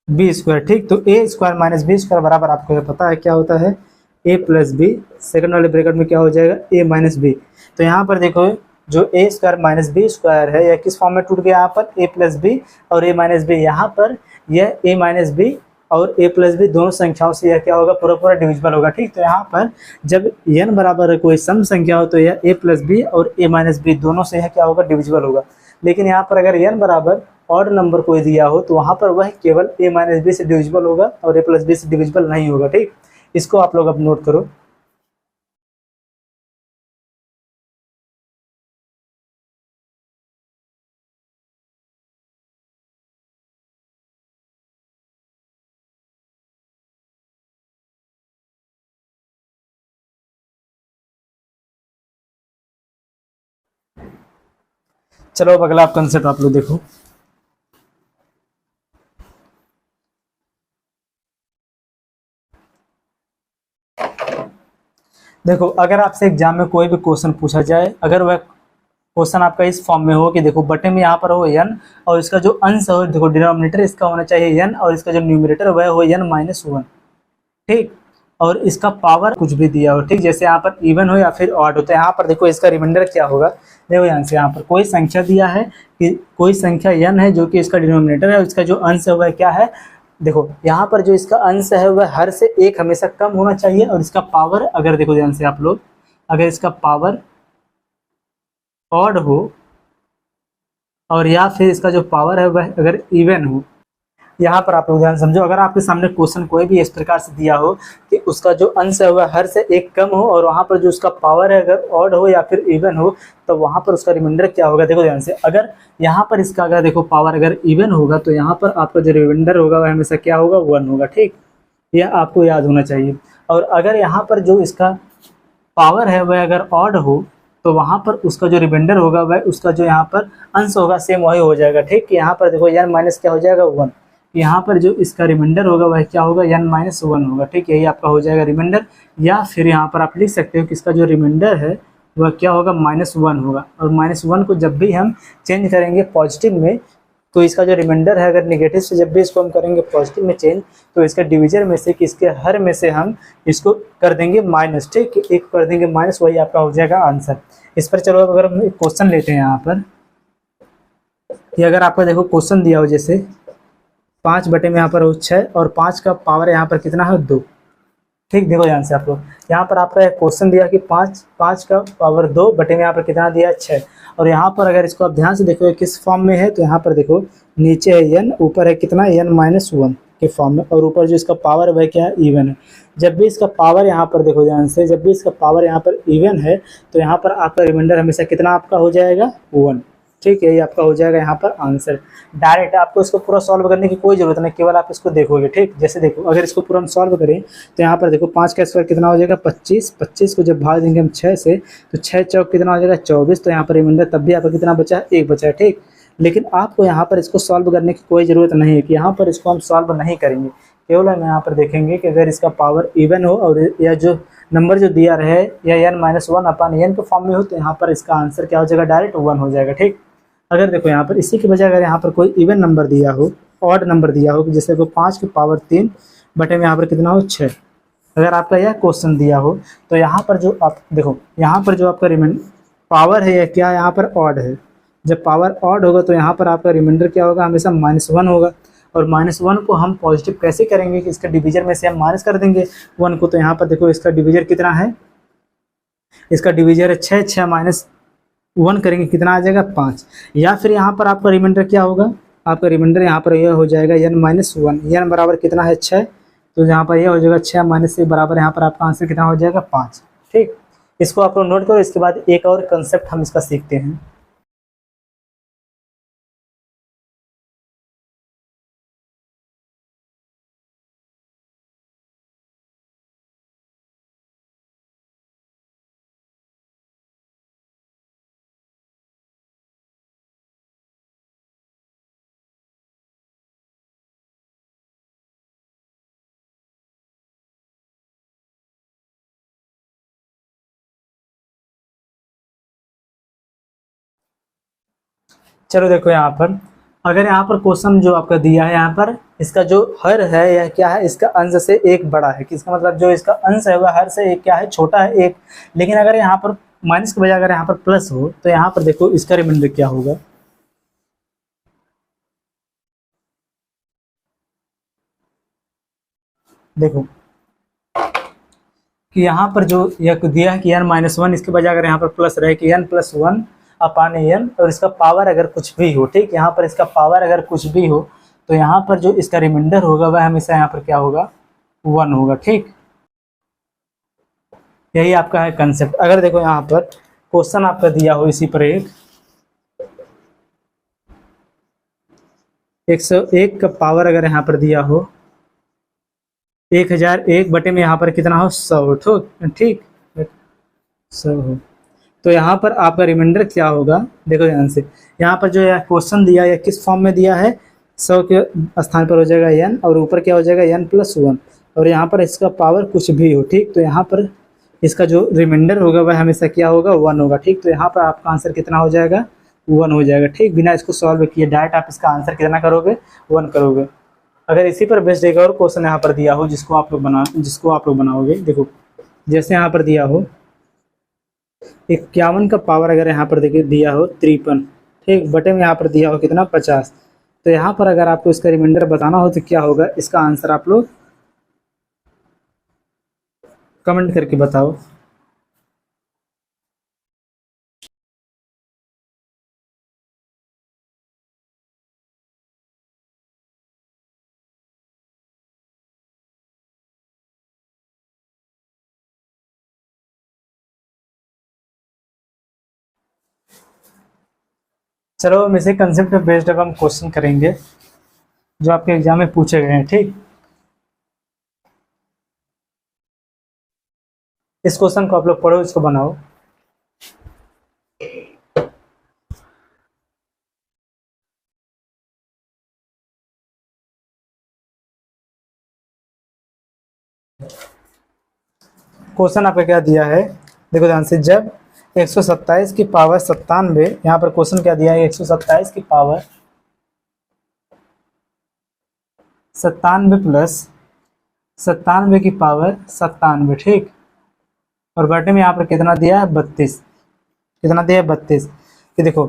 B square. ठीक, तो ए स्क्वायर माइनस बी स्क्वायर बराबर आपको पता है क्या होता है, ए प्लस बी, सेकेंड वाले ब्रैकेट में क्या हो जाएगा, ए माइनस बी। तो यहाँ पर देखो जो ए स्क्वायर माइनस बी स्क्वायर है यह किस फॉर्म में टूट गया, यहाँ पर ए प्लस बी और ए माइनस बी, यहाँ पर यह ए माइनस बी और ए प्लस बी दोनों संख्याओं से यह क्या होगा, पूरा पूरा डिविजिबल होगा। ठीक, तो यहाँ पर जब n बराबर कोई सम संख्या हो तो यह ए प्लस बी और ए माइनस बी दोनों से यह क्या होगा, डिविजिबल होगा। लेकिन यहाँ पर अगर n बराबर ऑड नंबर कोई दिया हो तो वहाँ पर वह केवल ए माइनस बी से डिविजिबल होगा और ए प्लस बी से डिविजिबल नहीं होगा। ठीक, इसको आप लोग अब नोट करो। चलो अब अगला कंसेप्ट आप लोग देखो। देखो अगर आपसे एग्जाम में कोई भी क्वेश्चन पूछा जाए, अगर वह क्वेश्चन आपका इस फॉर्म में हो कि देखो बटे में यहाँ पर हो n और इसका जो अंश हो, देखो डिनोमिनेटर इसका होना चाहिए n और इसका जो न्यूमरेटर वह हो n माइनस 1। ठीक, और इसका पावर कुछ भी दिया हो, ठीक, जैसे यहाँ पर इवन हो या फिर ऑड हो, तो यहाँ पर देखो इसका रिमाइंडर क्या होगा। देखो यहाँ से यहाँ पर कोई संख्या दिया है कि कोई संख्या n है जो कि इसका डिनोमिनेटर है और इसका जो अंश है वह क्या है, देखो यहाँ पर जो इसका अंश है वह हर से एक हमेशा कम होना चाहिए और इसका पावर अगर देखो ध्यान से आप लोग, अगर इसका पावर ऑड हो और या फिर इसका जो पावर है वह अगर इवन हो, यहाँ पर आप लोग ध्यान समझो, अगर आपके सामने क्वेश्चन कोई भी इस प्रकार से दिया हो कि उसका जो अंश है वह हर से एक कम हो और वहाँ पर जो उसका पावर है अगर ऑड हो या फिर इवन हो, तो वहाँ पर उसका रिमाइंडर क्या होगा। देखो ध्यान से, अगर यहाँ पर इसका अगर देखो पावर अगर इवन होगा तो यहाँ पर आपका जो रिमाइंडर होगा वह हमेशा क्या होगा, 1 होगा। ठीक, यह आपको याद होना चाहिए। और अगर यहाँ पर जो इसका पावर है वह अगर ऑड हो तो वहाँ पर उसका जो रिमाइंडर होगा वह उसका जो यहाँ पर अंश होगा सेम वही हो जाएगा। ठीक, यहाँ पर देखो n माइनस क्या हो जाएगा, 1, यहाँ पर जो इसका रिमाइंडर होगा वह क्या होगा, n माइनस 1 होगा। ठीक, यही आपका हो जाएगा रिमाइंडर, या फिर यहाँ पर आप लिख सकते हो कि इसका जो रिमाइंडर है वह क्या होगा, -1 होगा। और -1 को जब भी हम चेंज करेंगे पॉजिटिव में, तो इसका जो रिमाइंडर है अगर नेगेटिव से जब भी इसको हम करेंगे पॉजिटिव में चेंज, तो इसका डिविजर में से किसके हर में से हम इसको कर देंगे माइनस। ठीक, एक कर देंगे माइनस, वही आपका हो जाएगा आंसर। इस पर चलो अगर हम एक क्वेश्चन लेते हैं यहाँ पर कि अगर आपका देखो क्वेश्चन दिया हो जैसे 5 बटे में यहाँ पर हो 6 और 5 का पावर यहाँ पर कितना है, 2। ठीक, देखो ध्यान से आप लोग, यहाँ पर आपका एक क्वेश्चन दिया कि 5 का पावर 2 बटे में यहाँ पर कितना दिया है, 6। और यहाँ पर अगर इसको आप ध्यान से देखो किस फॉर्म में है, तो यहाँ पर देखो नीचे है n, ऊपर है कितना, n माइनस 1 के फॉर्म में, और ऊपर जो इसका पावर है वह क्या है, इवन है। जब भी इसका पावर यहाँ पर देखो ध्यान से, जब भी इसका पावर यहाँ पर इवन है तो यहाँ पर आपका रिमाइंडर हमेशा कितना आपका हो जाएगा, 1। ठीक है, ये आपका हो जाएगा यहाँ पर आंसर। डायरेक्ट आपको इसको पूरा सॉल्व करने की कोई ज़रूरत नहीं, केवल आप इसको देखोगे। ठीक, जैसे देखो अगर इसको पूरा हम सॉल्व करें तो यहाँ पर देखो 5 का स्क्वायर कितना हो जाएगा, 25। 25 को जब भाग देंगे हम 6 से तो 6 चौक कितना हो जाएगा, 24। तो यहाँ पर रिमाइंडर तब भी आपका कितना बचा, 1 बचा है। ठीक, लेकिन आपको यहाँ पर इसको सॉल्व करने की कोई ज़रूरत नहीं है कि यहाँ पर इसको हम सॉल्व नहीं करेंगे, केवल हम यहाँ पर देखेंगे कि अगर इसका पावर इवन हो और या जो नंबर जो दिया रहे या n-1 अपान n के फॉर्म में हो, तो यहाँ पर इसका आंसर क्या हो जाएगा, डायरेक्ट 1 हो जाएगा। ठीक, अगर देखो यहाँ पर इसी के बजाय अगर यहाँ पर कोई इवन नंबर दिया हो, ऑड नंबर दिया हो कि जैसे को 5 की पावर 3 बटे में यहाँ पर कितना हो, 6, अगर आपका यह क्वेश्चन दिया हो तो यहाँ पर जो आप देखो यहाँ पर जो आपका पावर है यह क्या, यहाँ पर ऑड है, जब पावर ऑड होगा तो यहाँ पर आपका रिमाइंडर क्या होगा, हमेशा -1 होगा। और -1 को हम पॉजिटिव कैसे करेंगे कि इसका डिवीजर में से हम माइनस कर देंगे 1 को। तो यहाँ पर देखो इसका डिवीजर कितना है, इसका डिवीजर है 6, 6 माइनस 1 करेंगे कितना आ जाएगा 5। या फिर यहाँ पर आपका रिमाइंडर क्या होगा, आपका रिमाइंडर यहाँ पर यह हो जाएगा n-1, n बराबर कितना है 6, तो यहाँ पर यह हो जाएगा 6 माइनस से बराबर यहाँ पर आपका आंसर कितना हो जाएगा 5। ठीक, इसको आप लोग नोट करो। इसके बाद एक और कंसेप्ट हम इसका सीखते हैं। चलो देखो यहाँ पर, अगर यहाँ पर क्वेश्चन जो आपका दिया है यहाँ पर, इसका जो हर है यह क्या है, इसका अंश से एक बड़ा है। किसका मतलब जो इसका अंश है वह हर से एक क्या है, छोटा है एक। लेकिन अगर यहाँ पर माइनस के बजाय अगर यहाँ पर प्लस हो तो यहाँ पर देखो इसका रिमाइंडर क्या होगा। देखो कि यहाँ पर जो यह दिया है कि n-1, इसके बजाय अगर यहाँ पर प्लस रहे कि n+1 अपान n, और इसका पावर अगर कुछ भी हो, ठीक, यहाँ पर इसका पावर अगर कुछ भी हो तो यहाँ पर जो इसका रिमाइंडर होगा वह हमेशा यहाँ पर क्या होगा, 1 होगा। ठीक, यही आपका है कंसेप्ट। अगर देखो यहाँ पर क्वेश्चन आपका दिया हो इसी पर 101 का पावर अगर यहाँ पर दिया हो 1001 बटे में यहाँ पर कितना हो 100, ठीक 100 हो, तो यहाँ पर आपका रिमाइंडर क्या होगा। देखो ध्यान से, यहाँ पर जो है क्वेश्चन दिया है किस फॉर्म में दिया है, 100 के स्थान पर हो जाएगा n और ऊपर क्या हो जाएगा n+1, और यहाँ पर इसका पावर कुछ भी हो। ठीक, तो यहाँ पर इसका जो रिमाइंडर होगा वह हमेशा क्या होगा, 1 होगा। ठीक, तो यहाँ पर आपका आंसर कितना हो जाएगा, 1 हो जाएगा। ठीक, बिना इसको सॉल्व किए डायरेक्ट आप इसका आंसर कितना करोगे, 1 करोगे। अगर इसी पर बेस्ड एक और क्वेश्चन यहाँ पर दिया हो जिसको आप लोग बनाओगे, देखो जैसे यहाँ पर दिया हो 51 का पावर अगर यहाँ पर देखिए दिया हो 53, ठीक, बटे में यहाँ पर दिया हो कितना 50, तो यहाँ पर अगर आपको इसका रिमाइंडर बताना हो तो क्या होगा, इसका आंसर आप लोग कमेंट करके बताओ। चलो हम इसे कंसेप्ट पे बेस्ड अब हम क्वेश्चन करेंगे जो आपके एग्जाम में पूछे गए हैं। ठीक, इस क्वेश्चन को आप लोग पढ़ो, इसको बनाओ। क्वेश्चन आपका क्या दिया है, देखो ध्यान से, जब 127 की पावर 97, यहाँ पर क्वेश्चन क्या दिया है, 127 की पावर 97 प्लस 97 की पावर 97, ठीक, और बटे में यहाँ पर कितना दिया है 32, कितना दिया है 32। कि देखो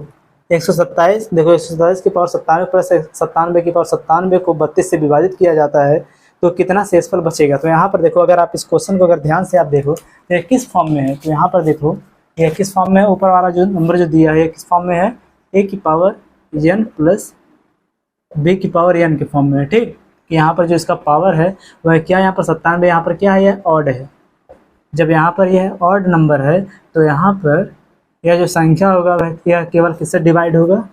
127, देखो 127 की पावर 97 प्लस 97 की पावर 97 को 32 से विभाजित किया जाता है तो कितना शेषफल बचेगा। तो यहाँ पर देखो, अगर आप इस क्वेश्चन को अगर ध्यान से आप देखो तो ये किस फॉर्म में है, तो यहाँ पर देखो ये किस फॉर्म में है, ऊपर वाला जो नंबर जो दिया है किस फॉर्म में है, a की पावर n प्लस b की पावर n के फॉर्म में है। ठीक, यहाँ पर जो इसका पावर है वह क्या, यहाँ पर 97, यहाँ पर क्या है, यह ऑड है। जब यहाँ पर यह ऑड नंबर है तो यहाँ पर यह जो संख्या होगा वह यह केवल किससे डिवाइड होगा,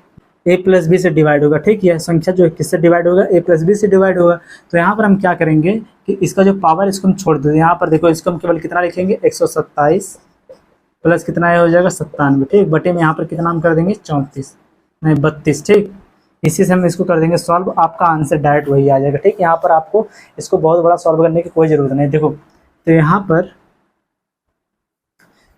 a प्लस बी से डिवाइड होगा। ठीक, यह संख्या जो है किससे डिवाइड होगा, a प्लस बी से डिवाइड होगा। तो यहाँ पर हम क्या करेंगे कि इसका जो पावर इसको हम छोड़ देते हैं, यहाँ पर देखो इसको हम केवल कितना लिखेंगे 127 प्लस कितना हो जाएगा 97, ठीक, बटे में यहाँ पर कितना हम कर देंगे 34 नहीं 32। ठीक, इसी से हम इसको कर देंगे सॉल्व, आपका आंसर डायरेक्ट वही आ जाएगा। ठीक, यहाँ पर आपको इसको बहुत बड़ा सॉल्व करने की कोई ज़रूरत नहीं। देखो तो यहाँ पर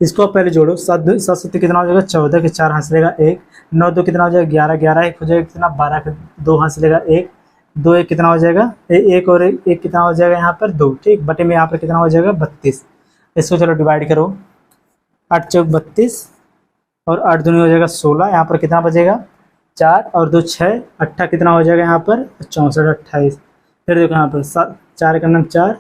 इसको आप पहले जोड़ो, 7 से कितना हो जाएगा 14 के 4 हाथ लेगा 1, 9 2 कितना हो जाएगा 11, 11 1 हो जाएगा कितना 12 के 2 हाथ लेगा 1, 2 1 कितना हो जाएगा 1 और 1 कितना हो जाएगा यहाँ पर 2। ठीक, बटे में यहाँ पर कितना हो जाएगा 32। इसको चलो डिवाइड करो, 8 चौक 32 और 8 दूनी हो जाएगा 16, यहाँ पर कितना बचेगा 4 और 2 6, 8 कितना हो जाएगा यहाँ पर 64 28। फिर देखो यहाँ पर 4 का नंग 4,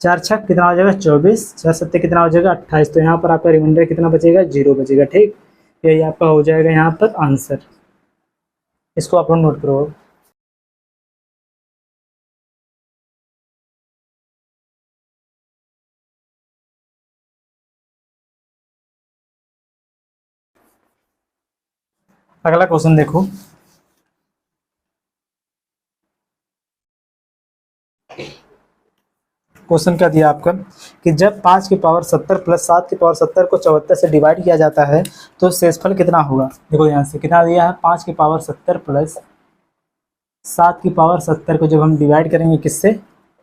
4 छक कितना हो जाएगा 24, 4 सत्ते कितना हो जाएगा 28। तो यहाँ पर आपका रिमाइंडर कितना बचेगा 0 बचेगा। ठीक, यही आपका हो जाएगा यहाँ पर आंसर। इसको आप लोग नोट करो। अगला क्वेश्चन देखो, क्वेश्चन क्या दिया आपका कि जब 5 की पावर 70 प्लस 7 की पावर 70 को 74 से डिवाइड किया जाता है तो शेषफल कितना होगा। देखो यहाँ से कितना दिया है, 5 की पावर 70 प्लस 7 की पावर 70 को जब हम डिवाइड करेंगे किससे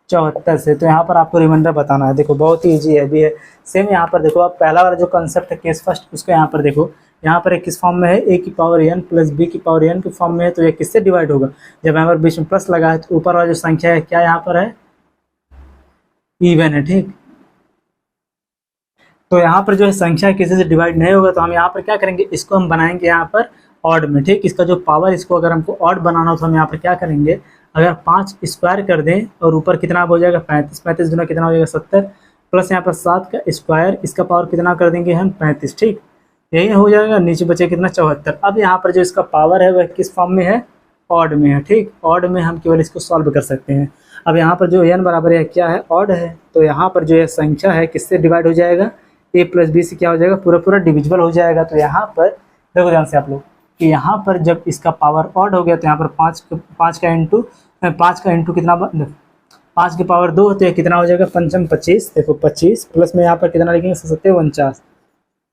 74 से, तो यहाँ पर आपको रिमाइंडर बताना है। देखो बहुत ही ईजी है भी है। सेम यहाँ पर देखो, आप पहला वाला जो कंसेप्ट है केस फर्स्ट, उसको यहाँ पर देखो, यहाँ पर किस फॉर्म में है, ए की पावर एन प्लस बी की पावर एन के फॉर्म में है। तो ये किससे डिवाइड होगा, जब यहाँ पर बीच में प्लस लगा है तो ऊपर वाला जो संख्या है क्या यहाँ पर है, इवन है। ठीक, तो यहाँ पर जो है संख्या किसी से डिवाइड नहीं होगा, तो हम यहाँ पर क्या करेंगे, इसको हम बनाएंगे यहाँ पर ऑड में। ठीक, इसका जो पावर, इसको अगर हमको ऑड बनाना हो तो हम यहाँ पर क्या करेंगे, अगर 5 स्क्वायर कर दें और ऊपर कितना हो जाएगा 35, 35 गुना कितना हो जाएगा 70, प्लस यहाँ पर 7 का स्क्वायर, इसका पावर कितना कर देंगे हम 35। ठीक, यही हो जाएगा, नीचे बचे कितना 74। अब यहाँ पर जो इसका पावर है वह किस फॉर्म में है, ऑड में है। ठीक, ऑड में हम केवल इसको सॉल्व कर सकते हैं। अब यहाँ पर जो n बराबर है क्या है, ऑड है, तो यहाँ पर जो है संख्या है किससे डिवाइड हो जाएगा, a प्लस बी से क्या हो जाएगा, पूरा पूरा डिविजिबल हो जाएगा। तो यहाँ पर देखो ध्यान से आप लोग कि यहाँ पर जब इसका पावर ऑड हो गया तो यहाँ पर 5 का इंटू कितना, 5 की पावर 2 होते हैं, कितना हो जाएगा 5 25। देखो 25 प्लस में यहाँ पर कितना लिखेंगे 49,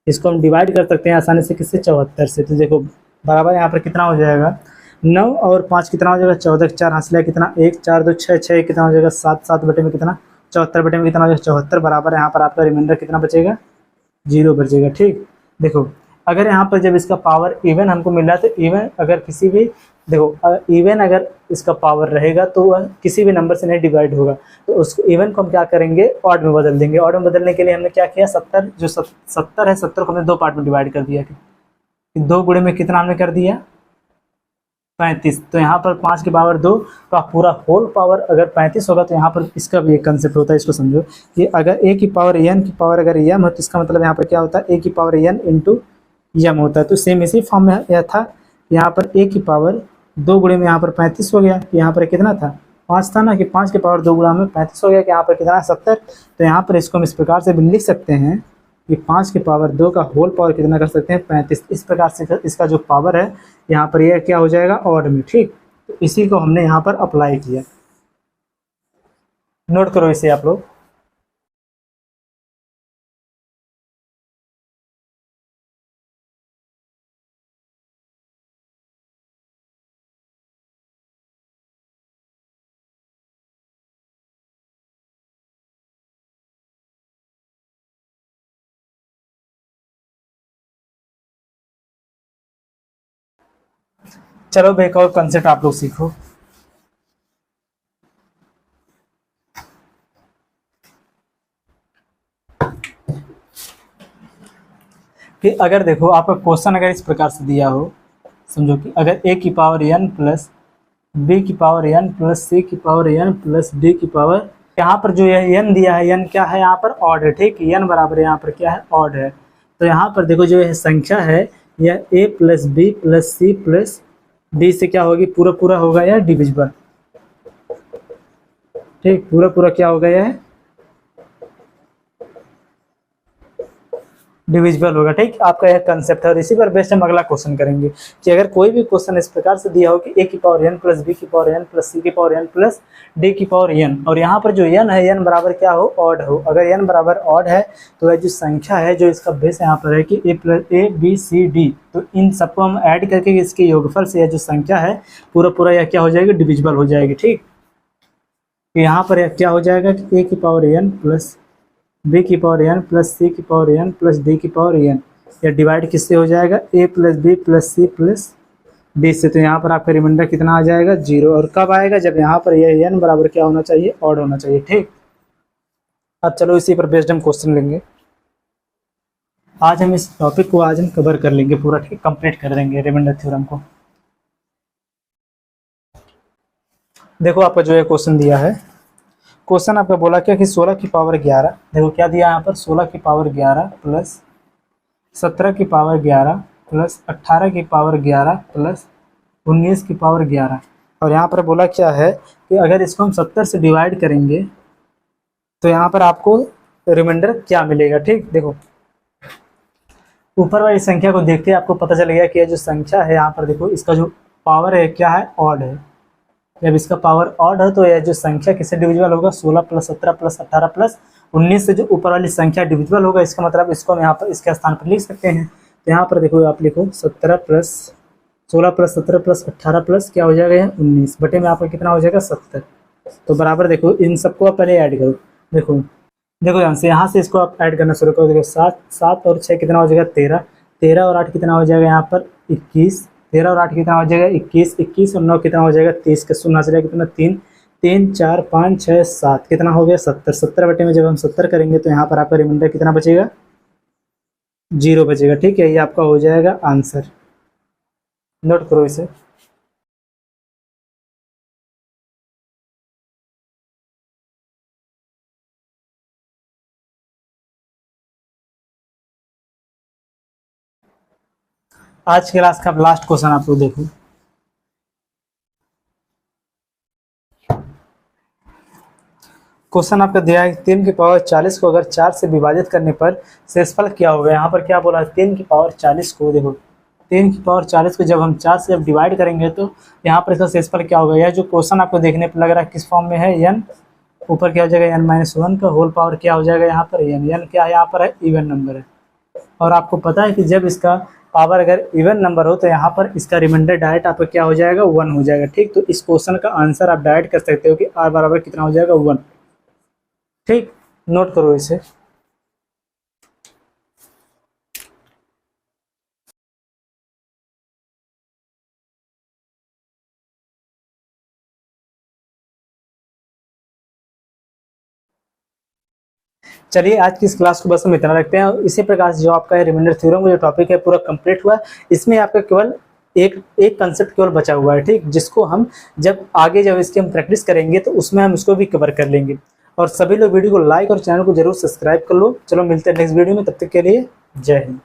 इसको हम डिवाइड कर सकते हैं आसानी से किससे 74 से। तो देखो बराबर यहाँ पर कितना हो जाएगा 9 और 5 कितना हो जाएगा 14, 4 हासिल है कितना 1, 4 2 6, 6 कितना हो जाएगा 7, 7 बटे में कितना 74 बटे में कितना हो जाएगा 74, बराबर यहाँ पर आपका रिमाइंडर कितना बचेगा 0 बचेगा। ठीक, देखो अगर यहाँ पर जब इसका पावर इवन हमको मिल रहा है तो इवन अगर किसी भी, देखो इवन अगर इसका पावर रहेगा तो वह किसी भी नंबर से नहीं डिवाइड होगा, तो उसको इवन को हम क्या करेंगे ऑड में बदल देंगे। ऑड में बदलने के लिए हमने क्या किया, 70 जो 70 है 70 को हमने 2 पार्ट में डिवाइड कर दिया, 2 गुणे में कितना हमने कर दिया 35। तो यहाँ पर 5 की पावर 2 का पूरा होल पावर अगर 35 होगा तो यहाँ पर इसका भी एक कंसेप्ट होता है, इसको समझो कि अगर a की पावर n की पावर अगर m हो तो इसका मतलब यहाँ पर क्या होता है a की पावर n इंटू m होता है। तो सेम इसी फॉर्म में यह था, यहाँ पर a की पावर 2 गुणे में यहाँ पर 35 हो गया, यहाँ पर कितना था 5 था ना, कि 5 की पावर 2 गुणा में 35 हो गया, कि यहाँ पर कितना 70। तो यहाँ पर इसको हम इस प्रकार से भी लिख सकते हैं कि 5 की पावर 2 का होल पावर कितना कर सकते हैं 35। इस प्रकार से इसका जो पावर है यहाँ पर यह क्या हो जाएगा ऑड में। ठीक, तो इसी को हमने यहाँ पर अप्लाई किया, नोट करो इसे आप लोग। चलो भाई एक और कंसेप्ट आप लोग सीखो कि अगर देखो आपका क्वेश्चन अगर इस प्रकार से दिया हो, समझो कि अगर a की पावर n प्लस b की पावर n प्लस c की पावर n प्लस d की पावर, यहाँ पर जो यह n दिया है n क्या है यहाँ पर ऑड है। ठीक, n बराबर यहाँ पर क्या है ऑड है। तो यहाँ पर देखो जो यह संख्या है यह a plus B plus C plus D से क्या होगी, पूरा पूरा होगा यह डिविजिबल। ठीक, पूरा पूरा क्या होगा यह डिविजिबल होगा। ठीक, आपका यह कंसेप्ट है और इसी पर बेस्ड हम अगला क्वेश्चन करेंगे कि अगर कोई भी क्वेश्चन इस प्रकार से दिया हो कि a की पावर n प्लस बी की पावर n प्लस सी की पावर n प्लस डी की पावर n, और यहाँ पर जो n है n बराबर क्या हो ऑड हो। अगर n बराबर ऑड है तो वह जो संख्या है जो इसका बेस यहाँ पर है कि a plus A B C D, तो इन सबको हम ऐड करके इसके योगफल से यह जो संख्या है पूरा पूरा यह क्या हो जाएगी डिविजिबल हो जाएगी। ठीक, यहाँ पर यह क्या हो जाएगा कि a की पावर n प्लस बी की पावर n प्लस सी की पावर n प्लस डी की पावर n, या डिवाइड किससे हो जाएगा a plus B plus C plus D से। तो यहाँ पर आपका रिमाइंडर कितना आ जाएगा 0। और कब आएगा, जब यहाँ पर यह n बराबर क्या होना चाहिए ऑड होना चाहिए। ठीक, अब चलो इसी पर बेस्ड हम क्वेश्चन लेंगे। आज हम इस टॉपिक को आज हम कवर कर लेंगे पूरा, ठीक, कंप्लीट कर देंगे रिमाइंडर थ्योरम को। देखो आपका जो है क्वेश्चन दिया है, क्वेश्चन आपका बोला क्या कि 16 की पावर 11, देखो क्या दिया यहाँ पर, 16 की पावर 11 प्लस 17 की पावर 11 प्लस 18 की पावर 11 प्लस 19 की पावर 11। और यहाँ पर बोला क्या है कि अगर इसको हम 70 से डिवाइड करेंगे तो यहाँ पर आपको रिमाइंडर क्या मिलेगा। ठीक, देखो ऊपर वाली संख्या को देखते ही आपको पता चल गया कि यह जो संख्या है यहाँ पर देखो इसका जो पावर है क्या है, ऑड है। जब इसका पावर ऑड है तो यह जो संख्या किससे डिविजिबल होगा, 16 प्लस 17 प्लस 18 प्लस 19 से जो ऊपर वाली संख्या डिविजिबल होगा, इसका मतलब इसको हम यहाँ पर इसके स्थान पर लिख सकते हैं। तो यहाँ पर देखो आप लिखो 16 प्लस 17 प्लस 18 प्लस क्या हो जाएगा, 19 बटे में आपका कितना हो जाएगा 70। तो बराबर देखो इन सबको आप पहले ऐड करो। देखो ध्यान से, यहाँ से इसको आप ऐड करना शुरू करो। देखो 7 और 6 कितना हो जाएगा 13, 13 और 8 कितना हो जाएगा यहाँ पर 21, 13 और 8 कितना हो जाएगा 21, 21 और 9 कितना हो जाएगा 30 का शून्य चलेगा कितना 3, 3 4 5 6 7 कितना हो गया 70। 70 बटे में जब हम 70 करेंगे तो यहाँ पर आपका रिमाइंडर कितना बचेगा, 0 बचेगा। ठीक है, ये आपका हो जाएगा आंसर। नोट करो इसे। आज की क्लास का लास्ट क्वेश्चन आप लोग देखो। क्वेश्चन आपका दिया है 3 की पावर 40 को अगर 4 से विभाजित करने पर शेषफल क्या होगा। यहाँ पर क्या बोला है, 3 की पावर 40 को, देखो 3 की पावर 40 को जब हम 4 से जब डिवाइड करेंगे तो यहाँ पर इसका शेषफल क्या होगा। यह जो क्वेश्चन आपको देखने पर लग रहा है किस फॉर्म में है, n ऊपर क्या हो जाएगा n-1 का होल पावर क्या हो जाएगा यहाँ पर n क्या है, यहाँ पर है इवन नंबर है। और आपको पता है कि जब इसका पावर अगर इवन नंबर हो तो यहाँ पर इसका रिमाइंडर डायरेक्ट आपका क्या हो जाएगा, 1 हो जाएगा। ठीक, तो इस क्वेश्चन का आंसर आप डायरेक्ट कर सकते हो कि r बराबर कितना हो जाएगा 1। ठीक, नोट करो इसे। चलिए आज की इस क्लास को बस हम इतना रखते हैं। इसी प्रकार से जो आपका रिमाइंडर थ्योरम का जो टॉपिक है पूरा कंप्लीट हुआ। इसमें आपका केवल एक कंसेप्ट केवल बचा हुआ है, ठीक, जिसको हम जब आगे जब इसकी हम प्रैक्टिस करेंगे तो उसमें हम इसको भी कवर कर लेंगे। और सभी लोग वीडियो को लाइक और चैनल को जरूर सब्सक्राइब कर लो। चलो मिलते हैं नेक्स्ट वीडियो में, तब तक के लिए जय हिंद।